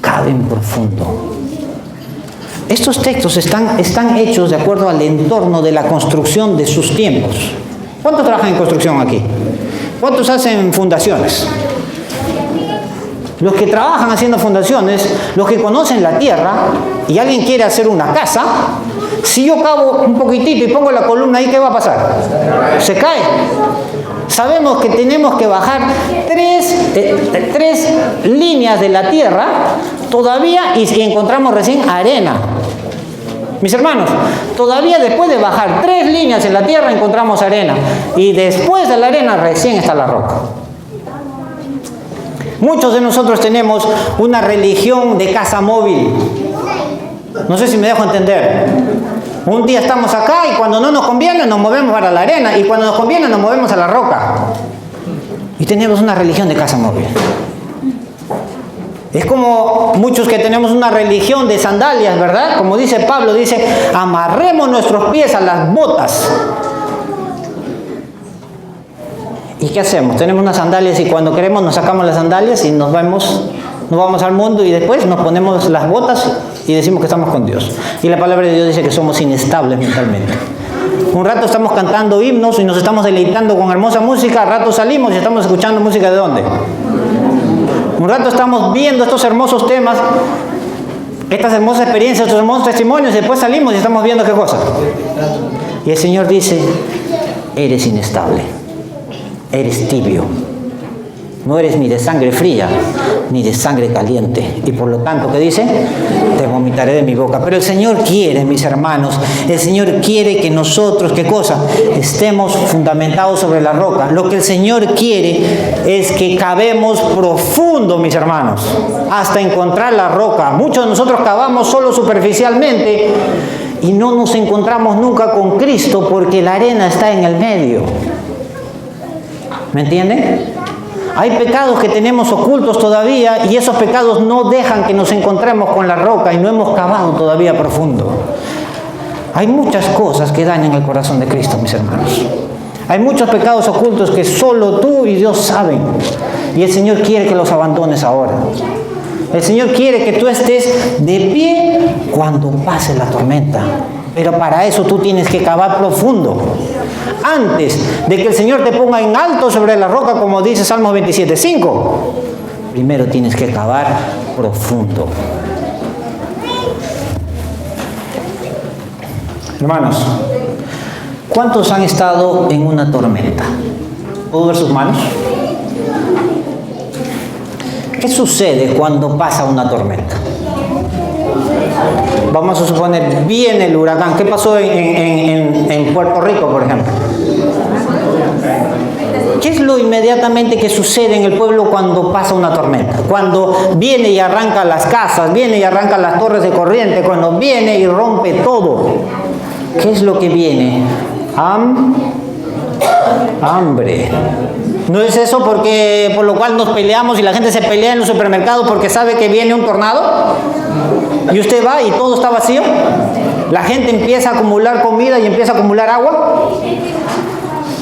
Caven profundo. Estos textos están hechos de acuerdo al entorno de la construcción de sus tiempos. ¿Cuántos trabajan en construcción aquí? ¿Cuántos hacen fundaciones? Los que trabajan haciendo fundaciones, los que conocen la tierra, y alguien quiere hacer una casa, si yo cavo un poquitito y pongo la columna ahí, ¿qué va a pasar? Se cae. Sabemos que tenemos que bajar tres líneas de la tierra todavía y encontramos recién arena. Mis hermanos, todavía después de bajar 3 líneas en la tierra encontramos arena. Y después de la arena recién está la roca. Muchos de nosotros tenemos una religión de casa móvil. No sé si me dejo entender. Un día estamos acá y cuando no nos conviene nos movemos para la arena. Y cuando nos conviene nos movemos a la roca. Y tenemos una religión de casa móvil. Es como muchos que tenemos una religión de sandalias, ¿verdad? Como dice Pablo, dice, amarremos nuestros pies a las botas. ¿Y qué hacemos? Tenemos unas sandalias y cuando queremos nos sacamos las sandalias y nos vamos al mundo y después nos ponemos las botas y decimos que estamos con Dios. Y la palabra de Dios dice que somos inestables mentalmente. Un rato estamos cantando himnos y nos estamos deleitando con hermosa música, al rato salimos y estamos escuchando música ¿de dónde? Un rato estamos viendo estos hermosos temas, estas hermosas experiencias, estos hermosos testimonios y después salimos y estamos viendo qué cosa. Y el Señor dice, eres inestable, eres tibio. No eres ni de sangre fría, ni de sangre caliente. Y por lo tanto, ¿qué dice? Te vomitaré de mi boca. Pero el Señor quiere, mis hermanos, el Señor quiere que nosotros, ¿qué cosa? Estemos fundamentados sobre la roca. Lo que el Señor quiere es que cavemos profundo, mis hermanos, hasta encontrar la roca. Muchos de nosotros cavamos solo superficialmente y no nos encontramos nunca con Cristo porque la arena está en el medio. ¿Me entienden? Hay pecados que tenemos ocultos todavía y esos pecados no dejan que nos encontremos con la roca y no hemos cavado todavía profundo. Hay muchas cosas que dañan el corazón de Cristo, mis hermanos. Hay muchos pecados ocultos que solo tú y Dios saben. Y el Señor quiere que los abandones ahora. El Señor quiere que tú estés de pie cuando pase la tormenta. Pero para eso tú tienes que cavar profundo. Antes de que el Señor te ponga en alto sobre la roca, como dice Salmos 27:5, primero tienes que cavar profundo. Hermanos, ¿cuántos han estado en una tormenta? ¿Puedo ver sus manos? ¿Qué sucede cuando pasa una tormenta? Vamos a suponer, viene el huracán. ¿Qué pasó en Puerto Rico, por ejemplo? ¿Qué es lo inmediatamente que sucede en el pueblo cuando pasa una tormenta? Cuando viene y arranca las casas, viene y arranca las torres de corriente, cuando viene y rompe todo. ¿Qué es lo que viene? Hambre. ¿No es eso por lo cual nos peleamos y la gente se pelea en los supermercados porque sabe que viene un tornado? Y usted va y todo está vacío. La gente empieza a acumular comida y empieza a acumular agua.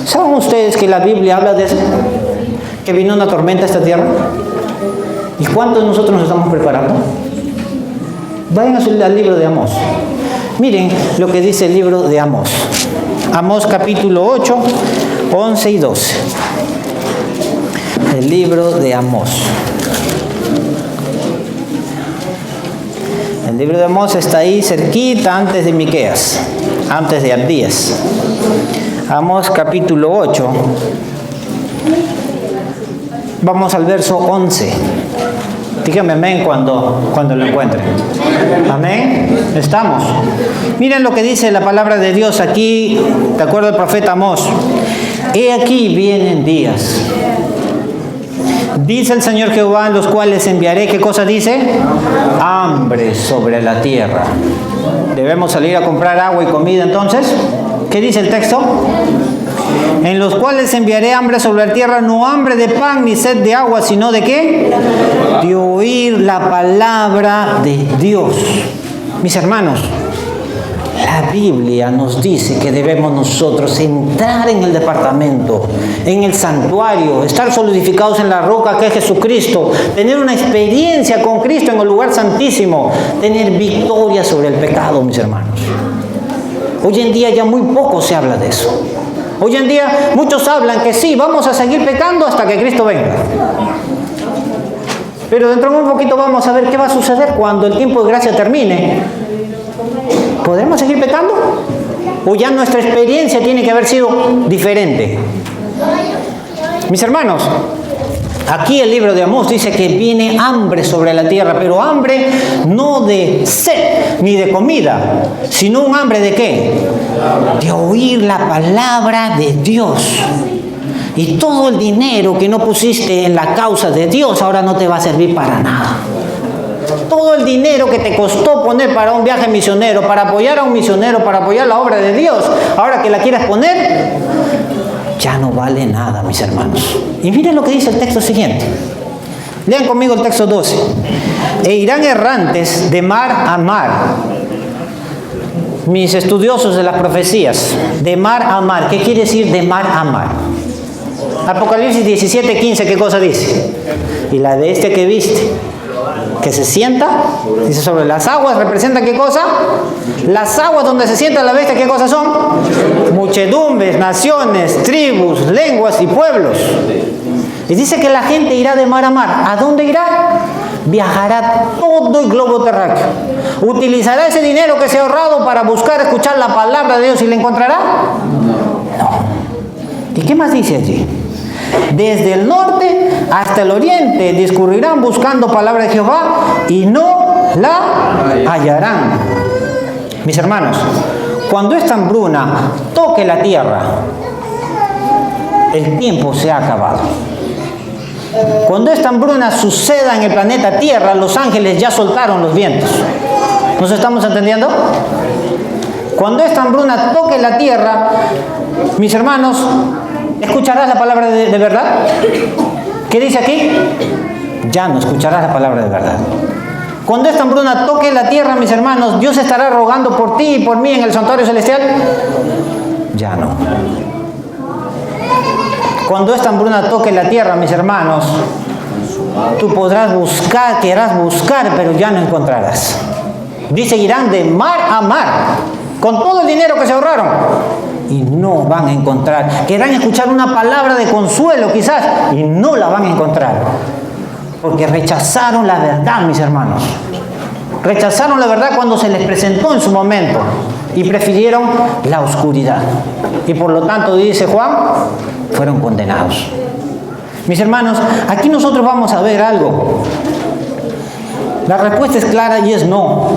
¿Saben ustedes que la Biblia habla de eso? Que vino una tormenta a esta tierra. ¿Y cuántos de nosotros nos estamos preparando? Vayan al libro de Amós. Miren lo que dice el libro de Amós. Amós capítulo 8, 11 y 12. El libro de Amós. El libro de Amós está ahí cerquita antes de Miqueas, antes de Abdías. Amós capítulo 8. Vamos al verso 11. Díganme amén cuando lo encuentren. Amén. Estamos. Miren lo que dice la palabra de Dios aquí, de acuerdo al profeta Amós. He aquí vienen días, dice el Señor Jehová, en los cuales enviaré, ¿qué cosa dice? Hambre sobre la tierra. Debemos salir a comprar agua y comida entonces. ¿Qué dice el texto? en los cuales enviaré hambre sobre la tierra, no hambre de pan ni sed de agua, sino ¿de qué? De oír la palabra de Dios. Mis hermanos, la Biblia nos dice que debemos nosotros entrar en el departamento, en el santuario, estar solidificados en la roca que es Jesucristo, tener una experiencia con Cristo en el lugar santísimo, tener victoria sobre el pecado, mis hermanos. Hoy en día ya muy poco se habla de eso. Hoy en día muchos hablan que sí, vamos a seguir pecando hasta que Cristo venga. Pero dentro de un poquito vamos a ver qué va a suceder cuando el tiempo de gracia termine. ¿Podremos seguir pecando? ¿O ya nuestra experiencia tiene que haber sido diferente? Mis hermanos, aquí el libro de Amós dice que viene hambre sobre la tierra, pero hambre no de sed ni de comida, sino un hambre de ¿qué? De oír la palabra de Dios. Y todo el dinero que no pusiste en la causa de Dios ahora no te va a servir para nada. Todo el dinero que te costó poner para un viaje misionero, para apoyar a un misionero, para apoyar la obra de Dios, ahora que la quieres poner, ya no vale nada, mis hermanos. Y miren lo que dice el texto siguiente. Lean conmigo el texto 12. E irán errantes de mar a mar. Mis estudiosos de las profecías, de mar a mar. ¿Qué quiere decir de mar a mar? Apocalipsis 17:15, ¿qué cosa dice? Y la bestia que viste, que se sienta, dice sobre las aguas, ¿representa qué cosa? Las aguas donde se sienta la bestia, ¿qué cosas son? Muchedumbres, naciones, tribus, lenguas y pueblos. Y dice que la gente irá de mar a mar. ¿A dónde irá? Viajará todo el globo terráqueo. ¿Utilizará ese dinero que se ha ahorrado para buscar escuchar la palabra de Dios y la encontrará? No. ¿Y qué más dice allí? Desde el norte hasta el oriente discurrirán buscando palabra de Jehová y no la hallarán. Mis hermanos, cuando esta hambruna toque la tierra, el tiempo se ha acabado. Cuando esta hambruna suceda en el planeta Tierra, los ángeles ya soltaron los vientos. ¿Nos estamos entendiendo? Cuando esta hambruna toque la tierra, mis hermanos, ¿escucharás la palabra de verdad? ¿Qué dice aquí? Ya no escucharás la palabra de verdad. Cuando esta hambruna toque la tierra, mis hermanos, ¿Dios estará rogando por ti y por mí en el santuario celestial? Ya no. Cuando esta hambruna toque la tierra, mis hermanos, tú podrás buscar, querrás buscar, pero ya no encontrarás. Dice, irán de mar a mar, con todo el dinero que se ahorraron, y no van a encontrar. Querrán escuchar una palabra de consuelo quizás, y no la van a encontrar, porque rechazaron la verdad, mis hermanos. Rechazaron la verdad cuando se les presentó en su momento, y prefirieron la oscuridad. Y por lo tanto, dice Juan, fueron condenados. Mis hermanos, aquí nosotros vamos a ver algo. La respuesta es clara y es no.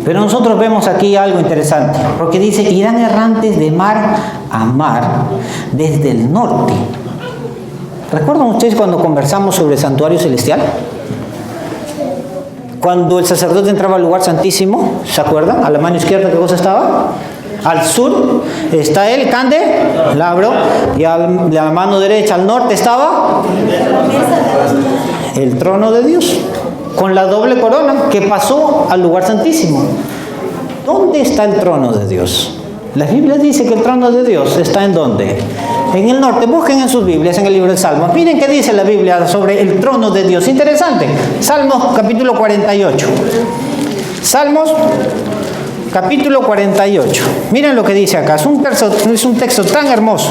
Pero nosotros vemos aquí algo interesante, porque dice, irán errantes de mar a mar desde el norte. ¿Recuerdan ustedes cuando conversamos sobre el santuario celestial? Cuando el sacerdote entraba al lugar santísimo, ¿se acuerdan? A la mano izquierda, ¿qué cosa estaba? Al sur está el candelabro, y a la mano derecha, al norte, estaba el trono de Dios, con la doble corona que pasó al lugar santísimo. ¿Dónde está el trono de Dios? La Biblia dice que el trono de Dios está ¿en dónde? En el norte. Busquen en sus Biblias, en el libro de Salmos. Miren qué dice la Biblia sobre el trono de Dios. Interesante. Salmos capítulo 48. Salmos capítulo 48. Miren lo que dice acá. Es un texto tan hermoso.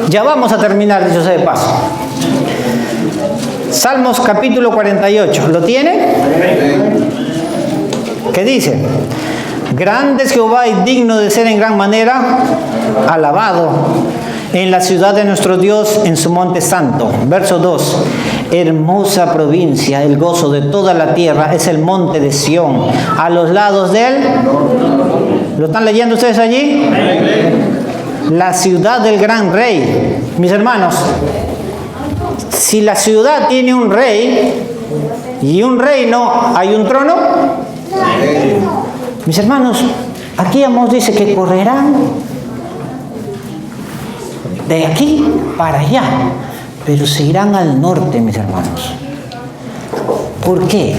Ya vamos a terminar, dicho sea de paso. Salmos capítulo 48. ¿Lo tiene? ¿Qué dice? Grande es Jehová y digno de ser en gran manera alabado en la ciudad de nuestro Dios, en su monte santo. Verso 2. Hermosa provincia, el gozo de toda la tierra es el monte de Sión. A los lados de él, ¿lo están leyendo ustedes allí? La ciudad del gran rey. Mis hermanos, si la ciudad tiene un rey y un reino, ¿hay un trono? Mis hermanos, aquí Amós dice que correrán de aquí para allá, pero se irán al norte, mis hermanos. ¿Por qué?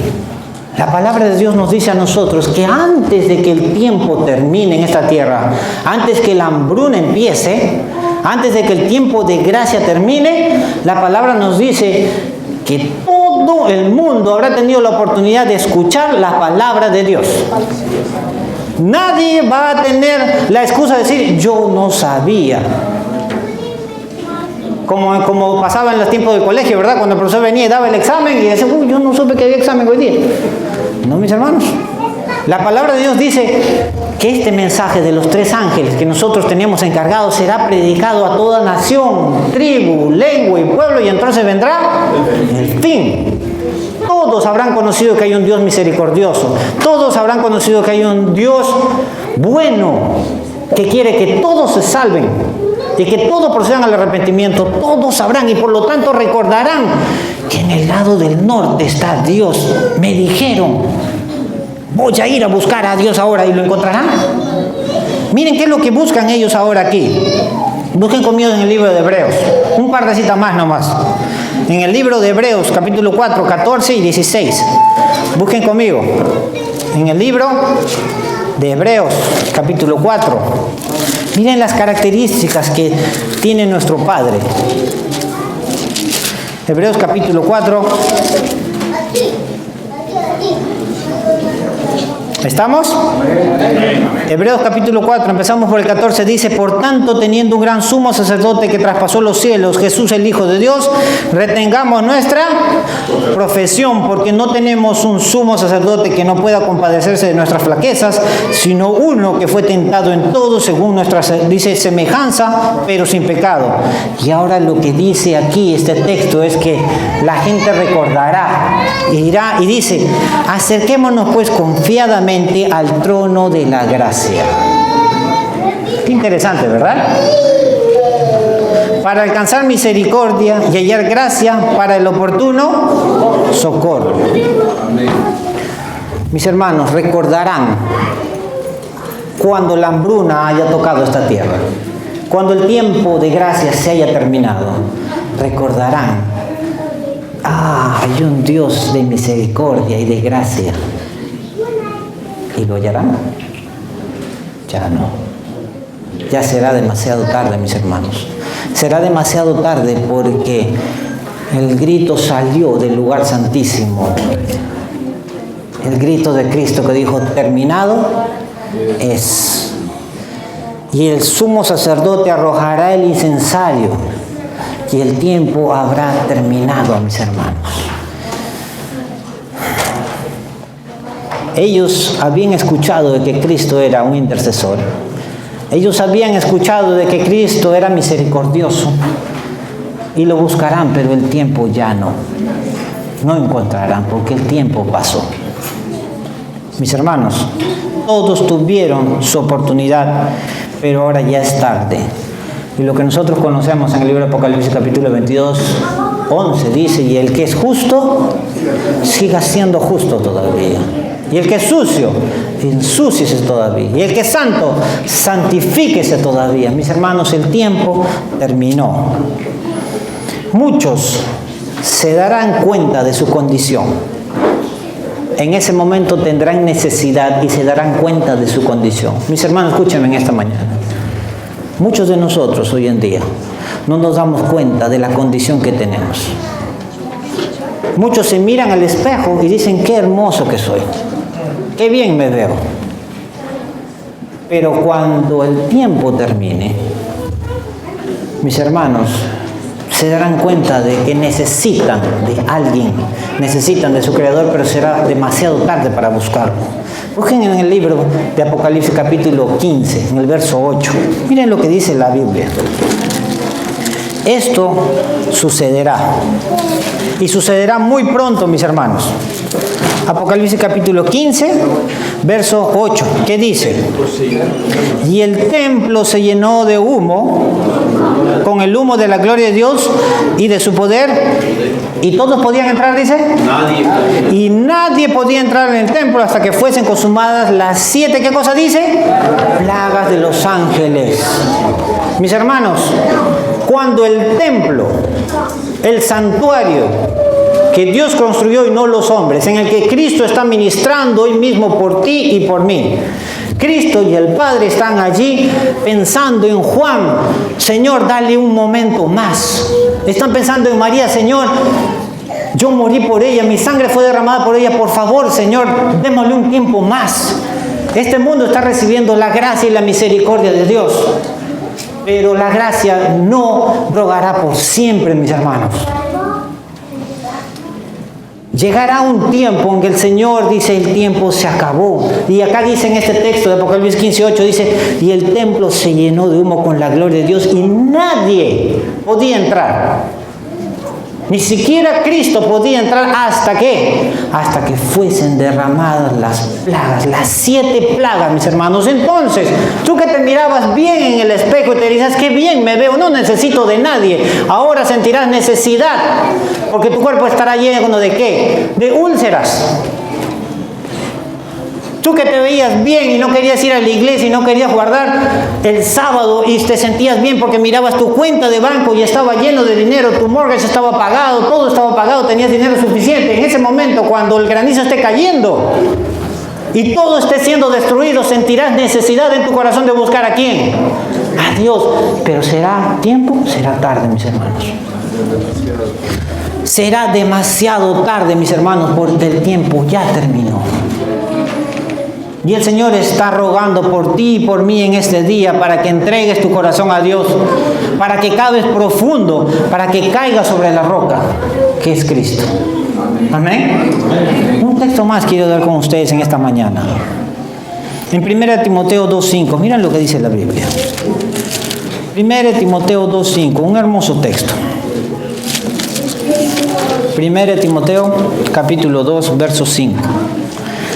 La palabra de Dios nos dice a nosotros que antes de que el tiempo termine en esta tierra, antes que la hambruna empiece, antes de que el tiempo de gracia termine, la palabra nos dice que todo el mundo habrá tenido la oportunidad de escuchar la palabra de Dios. Nadie va a tener la excusa de decir, yo no sabía. Como pasaba en los tiempos del colegio, ¿verdad? Cuando el profesor venía y daba el examen y decía, uy, yo no supe que había examen hoy día. No, mis hermanos. La palabra de Dios dice que este mensaje de los 3 ángeles que nosotros teníamos encargados será predicado a toda nación, tribu, lengua y pueblo, y entonces vendrá el fin. Todos habrán conocido que hay un Dios misericordioso. Todos habrán conocido que hay un Dios bueno, que quiere que todos se salven y que todos procedan al arrepentimiento. Todos sabrán y por lo tanto recordarán que en el lado del norte está Dios. Me dijeron, voy a ir a buscar a Dios ahora, y lo encontrarán. Miren qué es lo que buscan ellos ahora aquí. Busquen conmigo en el libro de Hebreos. Un par de citas más nomás. En el libro de Hebreos, capítulo 4, 14 y 16. Busquen conmigo. En el libro de Hebreos, capítulo 4. Miren las características que tiene nuestro Padre. Hebreos, capítulo 4. ¿Estamos? Hebreos capítulo 4, empezamos por el 14, dice: por tanto, teniendo un gran sumo sacerdote que traspasó los cielos, Jesús el Hijo de Dios, retengamos nuestra profesión, porque no tenemos un sumo sacerdote que no pueda compadecerse de nuestras flaquezas, sino uno que fue tentado en todo según nuestra, dice, semejanza, pero sin pecado. Y ahora lo que dice aquí este texto es que la gente recordará, irá y dice: acerquémonos pues confiadamente al trono de la gracia. Qué interesante, ¿verdad? Para alcanzar misericordia y hallar gracia para el oportuno socorro. Mis hermanos, recordarán cuando la hambruna haya tocado esta tierra, cuando el tiempo de gracia se haya terminado, recordarán: hay un Dios de misericordia y de gracia. ¿Y lo hallarán? Ya no. Ya será demasiado tarde, mis hermanos. Será demasiado tarde porque el grito salió del lugar santísimo. El grito de Cristo que dijo: terminado es. Y el sumo sacerdote arrojará el incensario y el tiempo habrá terminado, mis hermanos. Ellos habían escuchado de que Cristo era un intercesor. Ellos habían escuchado de que Cristo era misericordioso. Y lo buscarán, pero el tiempo ya no. No encontrarán, porque el tiempo pasó. Mis hermanos, todos tuvieron su oportunidad, pero ahora ya es tarde. Y lo que nosotros conocemos en el libro de Apocalipsis capítulo 22, 11, dice: y el que es justo, siga siendo justo todavía. Y el que es sucio, ensúciese todavía. Y el que es santo, santifíquese todavía. Mis hermanos, el tiempo terminó. Muchos se darán cuenta de su condición. En ese momento tendrán necesidad y se darán cuenta de su condición. Mis hermanos, escúchenme en esta mañana. Muchos de nosotros hoy en día no nos damos cuenta de la condición que tenemos. Muchos se miran al espejo y dicen: qué hermoso que soy. Qué bien me veo. Pero cuando el tiempo termine, mis hermanos, se darán cuenta de que necesitan de alguien, necesitan de su Creador, pero será demasiado tarde para buscarlo. Busquen en el libro de Apocalipsis capítulo 15, en el verso 8. Miren lo que dice la Biblia. Esto sucederá. Y sucederá muy pronto, mis hermanos. Apocalipsis capítulo 15, verso 8. ¿Qué dice? Y el templo se llenó de humo, con el humo de la gloria de Dios y de su poder. ¿Y todos podían entrar, dice? Nadie. Y nadie podía entrar en el templo hasta que fuesen consumadas las 7, ¿qué cosa dice? Plagas de los ángeles. Mis hermanos, cuando el templo, el santuario que Dios construyó y no los hombres, en el que Cristo está ministrando hoy mismo por ti y por mí. Cristo y el Padre están allí pensando en Juan. Señor, dale un momento más. Están pensando en María. Señor, yo morí por ella, mi sangre fue derramada por ella. Por favor, Señor, démosle un tiempo más. Este mundo está recibiendo la gracia y la misericordia de Dios. Pero la gracia no rogará por siempre, mis hermanos. Llegará un tiempo en que el Señor dice, el tiempo se acabó. Y acá dice en este texto de Apocalipsis 15:8, dice, y el templo se llenó de humo con la gloria de Dios y nadie podía entrar. Ni siquiera Cristo podía entrar hasta que fuesen derramadas las plagas, las 7 plagas, mis hermanos. Entonces, tú que te mirabas bien en el espejo y te dices, qué bien me veo, no necesito de nadie. Ahora sentirás necesidad, porque tu cuerpo estará lleno ¿de qué? De úlceras. Tú que te veías bien y no querías ir a la iglesia y no querías guardar el sábado y te sentías bien porque mirabas tu cuenta de banco y estaba lleno de dinero, tu mortgage estaba pagado, todo estaba pagado, tenías dinero suficiente. En ese momento, cuando el granizo esté cayendo y todo esté siendo destruido, sentirás necesidad en tu corazón de buscar ¿a quién? A Dios. Pero ¿será tiempo? Será tarde, mis hermanos. Será demasiado tarde, mis hermanos, porque el tiempo ya terminó. Y el Señor está rogando por ti y por mí en este día para que entregues tu corazón a Dios, para que caves profundo, para que caigas sobre la roca, que es Cristo. Amén. Un texto más quiero dar con ustedes en esta mañana. En 1 Timoteo 2:5, miren lo que dice la Biblia. 1 Timoteo 2:5, un hermoso texto. 1 Timoteo capítulo 2, verso 5.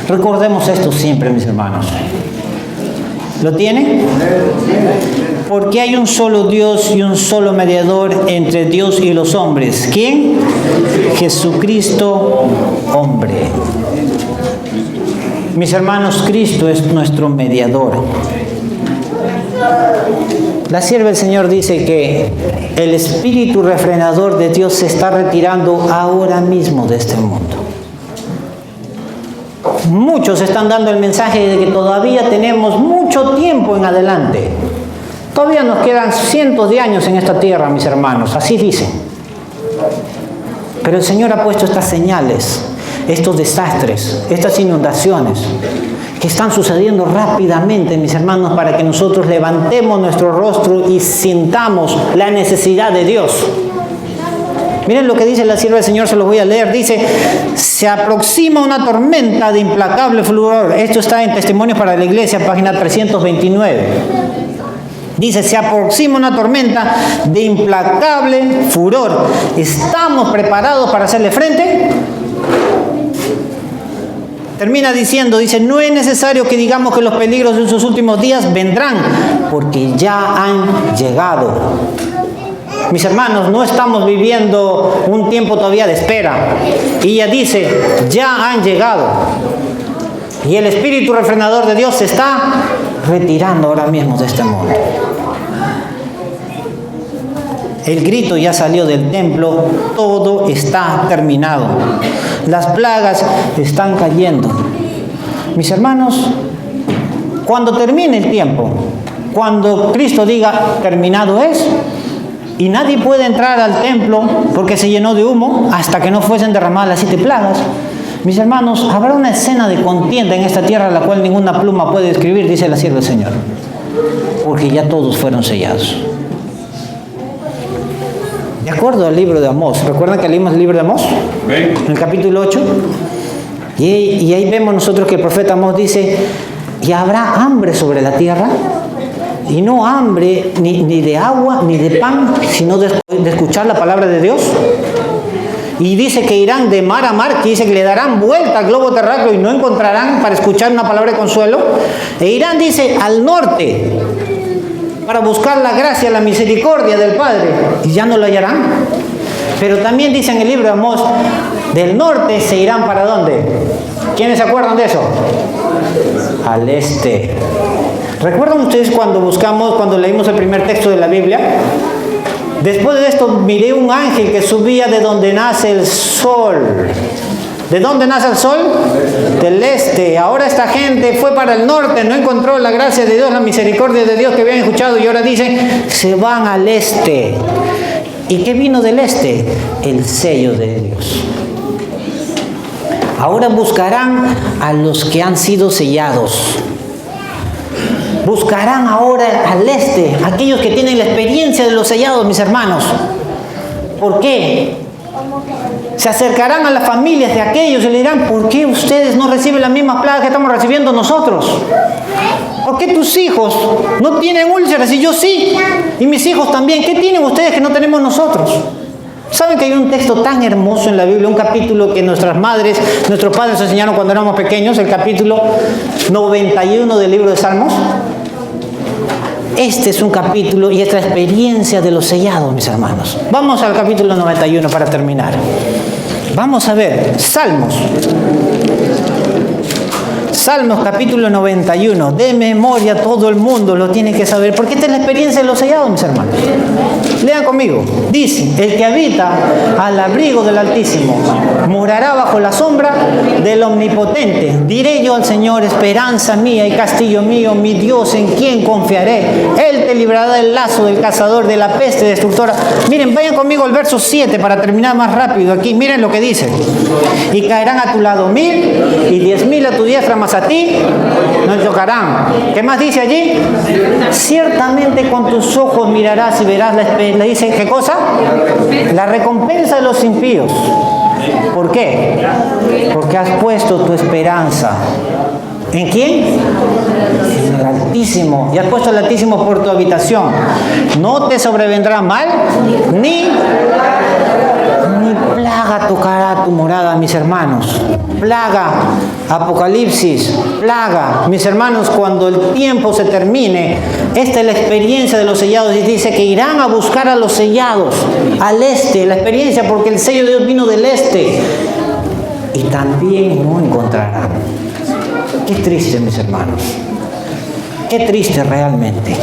Recordemos esto siempre, mis hermanos. ¿Lo tienen? Porque hay un solo Dios y un solo mediador entre Dios y los hombres. ¿Quién? Jesucristo, hombre. Mis hermanos, Cristo es nuestro mediador. La sierva del Señor dice que el espíritu refrenador de Dios se está retirando ahora mismo de este mundo. Muchos están dando el mensaje de que todavía tenemos mucho tiempo en adelante. Todavía nos quedan cientos de años en esta tierra, mis hermanos, así dicen. Pero el Señor ha puesto estas señales, estos desastres, estas inundaciones que están sucediendo rápidamente, mis hermanos, para que nosotros levantemos nuestro rostro y sintamos la necesidad de Dios. Miren lo que dice la sierva del Señor, se los voy a leer. Dice, se aproxima una tormenta de implacable furor. Esto está en Testimonios para la Iglesia, página 329. Dice, se aproxima una tormenta de implacable furor. ¿Estamos preparados para hacerle frente? Termina diciendo, dice, no es necesario que digamos que los peligros de sus últimos días vendrán, porque ya han llegado. Mis hermanos, no estamos viviendo un tiempo todavía de espera. Y ella dice, ya han llegado. Y el espíritu refrenador de Dios se está retirando ahora mismo de este mundo. El grito ya salió del templo, todo está terminado. Las plagas están cayendo. Mis hermanos, cuando termine el tiempo, cuando Cristo diga, terminado es, y nadie puede entrar al templo porque se llenó de humo hasta que no fuesen derramadas las 7 plagas. Mis hermanos, habrá una escena de contienda en esta tierra la cual ninguna pluma puede describir, dice la sierva del Señor, porque ya todos fueron sellados. De acuerdo al libro de Amós, ¿recuerdan que leímos el libro de Amós? En el capítulo 8. Y ahí vemos nosotros que el profeta Amós dice, y habrá hambre sobre la tierra. Y no hambre ni de agua ni de pan, sino de escuchar la palabra de Dios. Y dice que irán de mar a mar, que dice que le darán vuelta al globo terráqueo y no encontrarán para escuchar una palabra de consuelo. E irán, dice, al norte para buscar la gracia, la misericordia del Padre, y ya no lo hallarán. Pero también dice en el libro de Amós, del norte se irán ¿para dónde? ¿Quiénes se acuerdan de eso? Al este. ¿Recuerdan ustedes cuando leímos el primer texto de la Biblia? Después de esto miré un ángel que subía de donde nace el sol. ¿De dónde nace el sol? Del este. Ahora esta gente fue para el norte, no encontró la gracia de Dios, la misericordia de Dios que habían escuchado, y ahora dicen, se van al este. ¿Y qué vino del este? El sello de Dios. Ahora buscarán a los que han sido sellados. Buscarán ahora al este, aquellos que tienen la experiencia de los sellados, mis hermanos. ¿Por qué? Se acercarán a las familias de aquellos y le dirán, ¿por qué ustedes no reciben la misma plaga que estamos recibiendo nosotros? ¿Por qué tus hijos no tienen úlceras y yo sí? Y mis hijos también. ¿Qué tienen ustedes que no tenemos nosotros? ¿Saben que hay un texto tan hermoso en la Biblia? Un capítulo que nuestras madres, nuestros padres enseñaron cuando éramos pequeños, el capítulo 91 del libro de Salmos. Este es un capítulo y es la experiencia de los sellados, mis hermanos. Vamos al capítulo 91 para terminar. Vamos a ver, Salmos capítulo 91. De memoria todo el mundo lo tiene que saber, porque esta es la experiencia de los sellados, mis hermanos. Lean conmigo. Dice, el que habita al abrigo del Altísimo morará bajo la sombra del Omnipotente. Diré yo al Señor, esperanza mía y castillo mío, mi Dios, en quien confiaré. Él te librará del lazo del cazador, de la peste destructora. Miren, vayan conmigo al verso 7 para terminar más rápido aquí. Miren lo que dice. Y caerán a tu lado 1000 y 10.000 a tu diestra, mas a ti no chocarán. ¿Qué más dice allí? Ciertamente con tus ojos mirarás y verás le dice, ¿qué cosa? La recompensa de los impíos. ¿Por qué? Porque has puesto tu esperanza. ¿En quién? En el Altísimo. Y has puesto el Altísimo por tu habitación. No te sobrevendrá mal, ni plaga tocará tu morada, mis hermanos. Plaga, Apocalipsis, plaga. Mis hermanos, cuando el tiempo se termine, esta es la experiencia de los sellados. Y dice que irán a buscar a los sellados, al este, la experiencia, porque el sello de Dios vino del este. Y también no encontrarán. Qué triste, mis hermanos. Qué triste realmente.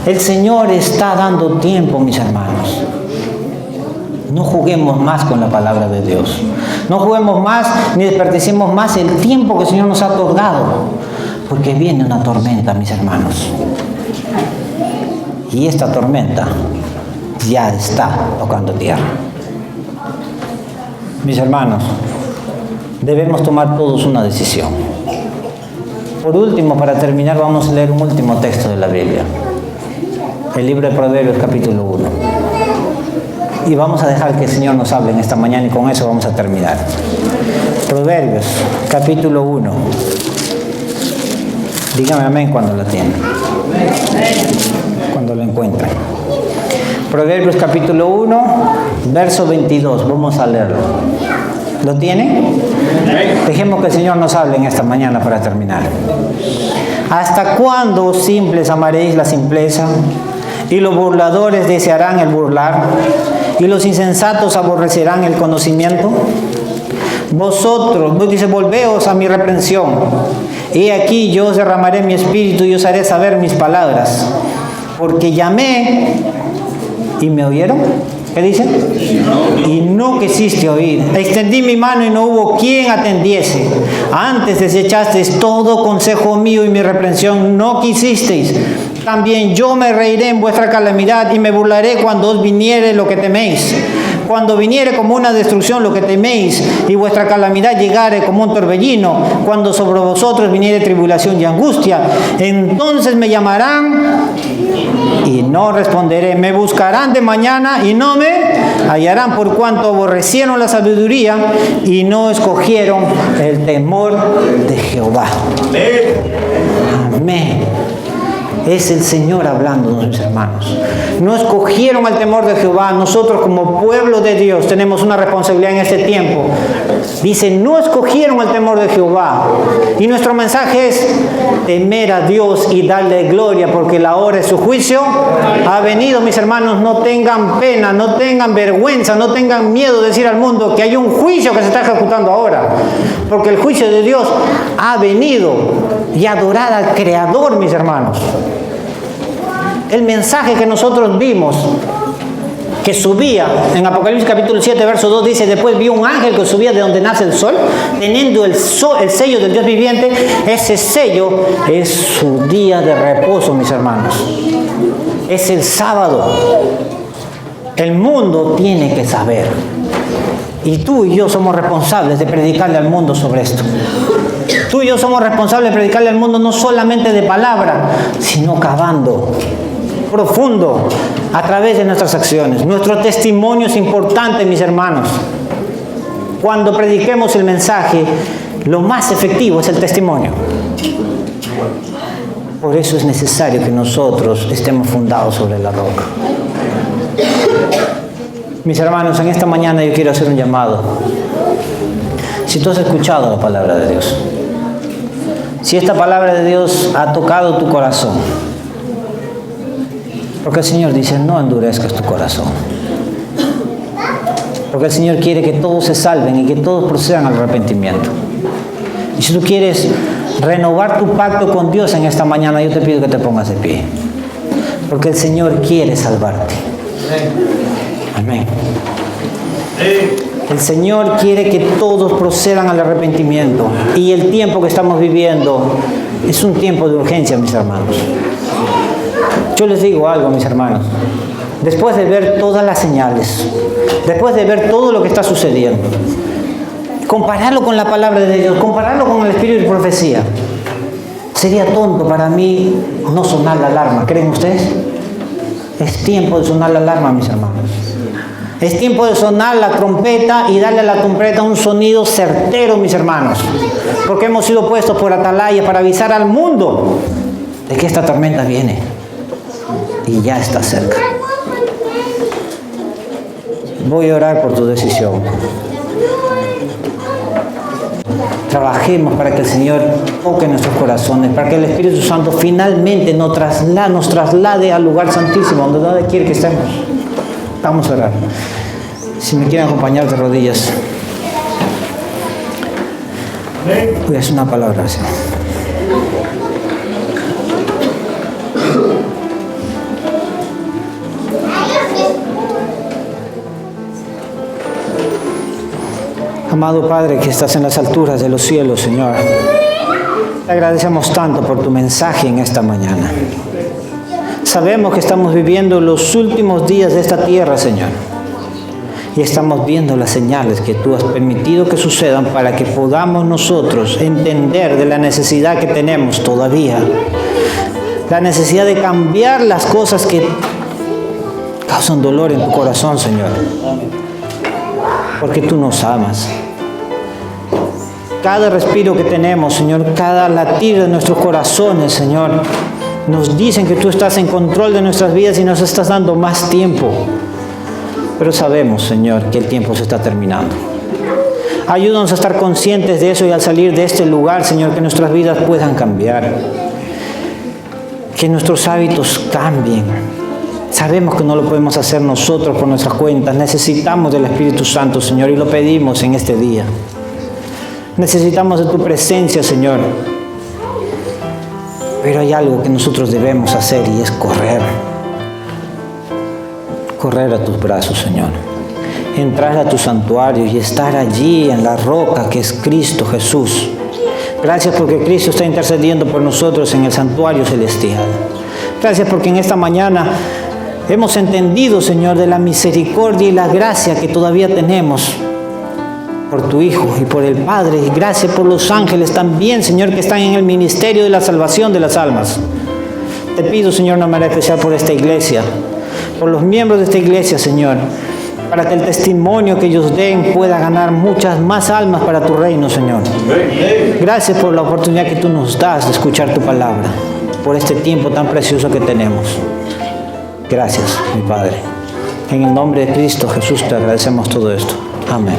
El Señor está dando tiempo, mis hermanos. No juguemos más con la palabra de Dios. No juguemos más ni desperdiciemos más el tiempo que el Señor nos ha otorgado. Porque viene una tormenta, mis hermanos. Y esta tormenta ya está tocando tierra. Mis hermanos, debemos tomar todos una decisión. Por último, para terminar, vamos a leer un último texto de la Biblia. El libro de Proverbios, capítulo 1. Y vamos a dejar que el Señor nos hable en esta mañana y con eso vamos a terminar. Proverbios, capítulo 1. Dígame amén cuando la tienen. Cuando lo encuentren. Proverbios, capítulo 1, verso 22. Vamos a leerlo. ¿Lo tiene? Dejemos que el Señor nos hable en esta mañana para terminar. ¿Hasta cuándo, simples, amaréis la simpleza? Y los burladores desearán el burlar, y los insensatos aborrecerán el conocimiento. Vosotros, dice, volveos a mi reprensión. He aquí yo os derramaré mi espíritu y os haré saber mis palabras. Porque llamé y me oyeron. ¿Qué dice? Y no quisiste oír. Extendí mi mano y no hubo quien atendiese. Antes desechasteis todo consejo mío y mi reprensión no quisisteis. También yo me reiré en vuestra calamidad y me burlaré cuando os viniere lo que teméis. Cuando viniere como una destrucción lo que teméis y vuestra calamidad llegare como un torbellino, cuando sobre vosotros viniere tribulación y angustia, entonces me llamarán y no responderé. Me buscarán de mañana y no me hallarán, por cuanto aborrecieron la sabiduría y no escogieron el temor de Jehová. Amén. Es el Señor hablándonos, mis hermanos. No escogieron el temor de Jehová. Nosotros como pueblo de Dios tenemos una responsabilidad en este tiempo. Dice, no escogieron el temor de Jehová. Y nuestro mensaje es temer a Dios y darle gloria, porque la hora de su juicio ha venido, mis hermanos. No tengan pena, no tengan vergüenza, no tengan miedo de decir al mundo que hay un juicio que se está ejecutando ahora. Porque el juicio de Dios ha venido, y adorar al Creador, mis hermanos. El mensaje que nosotros vimos que subía, en Apocalipsis capítulo 7, verso 2 dice, después vio un ángel que subía de donde nace el sol, teniendo el sello del Dios viviente. Ese sello es su día de reposo, mis hermanos. Es el sábado. El mundo tiene que saber. Y tú y yo somos responsables de predicarle al mundo sobre esto. Tú y yo somos responsables de predicarle al mundo no solamente de palabra, sino cavando profundo a través de nuestras acciones. Nuestro testimonio es importante, mis hermanos. Cuando prediquemos el mensaje, lo más efectivo es el testimonio. Por eso es necesario que nosotros estemos fundados sobre la roca. Mis hermanos, en esta mañana yo quiero hacer un llamado. Si tú has escuchado la palabra de Dios, si esta palabra de Dios ha tocado tu corazón, porque el Señor dice, no endurezcas tu corazón. Porque el Señor quiere que todos se salven y que todos procedan al arrepentimiento. Y si tú quieres renovar tu pacto con Dios en esta mañana, yo te pido que te pongas de pie. Porque el Señor quiere salvarte. Amén. El Señor quiere que todos procedan al arrepentimiento. Y el tiempo que estamos viviendo es un tiempo de urgencia, mis hermanos. Yo les digo algo, mis hermanos. Después de ver todas las señales, después de ver todo lo que está sucediendo, compararlo con la palabra de Dios, compararlo con el espíritu de profecía, sería tonto para mí no sonar la alarma. ¿Creen ustedes? Es tiempo de sonar la alarma, mis hermanos. Es tiempo de sonar la trompeta y darle a la trompeta un sonido certero, mis hermanos. Porque hemos sido puestos por atalaya para avisar al mundo de que esta tormenta viene y ya está cerca. Voy a orar por tu decisión. Trabajemos para que el Señor toque nuestros corazones, para que el Espíritu Santo finalmente nos traslade al lugar santísimo, donde quiere que estemos. Vamos a orar. Si me quieren acompañar de rodillas, voy a hacer una palabra así. Amado Padre que estás en las alturas de los cielos, Señor, te agradecemos tanto por tu mensaje en esta mañana. Sabemos que estamos viviendo los últimos días de esta tierra, Señor, y estamos viendo las señales que tú has permitido que sucedan para que podamos nosotros entender de la necesidad que tenemos todavía, la necesidad de cambiar las cosas que causan dolor en tu corazón, Señor, porque tú nos amas. Cada respiro que tenemos, Señor, cada latir de nuestros corazones, Señor, nos dicen que tú estás en control de nuestras vidas y nos estás dando más tiempo. Pero sabemos, Señor, que el tiempo se está terminando. Ayúdanos a estar conscientes de eso y al salir de este lugar, Señor, que nuestras vidas puedan cambiar. Que nuestros hábitos cambien. Sabemos que no lo podemos hacer nosotros por nuestras cuentas. Necesitamos del Espíritu Santo, Señor, y lo pedimos en este día. Necesitamos de tu presencia, Señor. Pero hay algo que nosotros debemos hacer y es correr. Correr a tus brazos, Señor. Entrar a tu santuario y estar allí en la roca que es Cristo Jesús. Gracias porque Cristo está intercediendo por nosotros en el santuario celestial. Gracias porque en esta mañana hemos entendido, Señor, de la misericordia y la gracia que todavía tenemos por tu Hijo y por el Padre. Y gracias por los ángeles también, Señor, que están en el ministerio de la salvación de las almas. Te pido, Señor, de una manera especial por esta iglesia, por los miembros de esta iglesia, Señor, para que el testimonio que ellos den pueda ganar muchas más almas para tu reino, Señor. Gracias por la oportunidad que tú nos das de escuchar tu palabra, por este tiempo tan precioso que tenemos. Gracias, mi Padre. En el nombre de Cristo Jesús te agradecemos todo esto. Amén.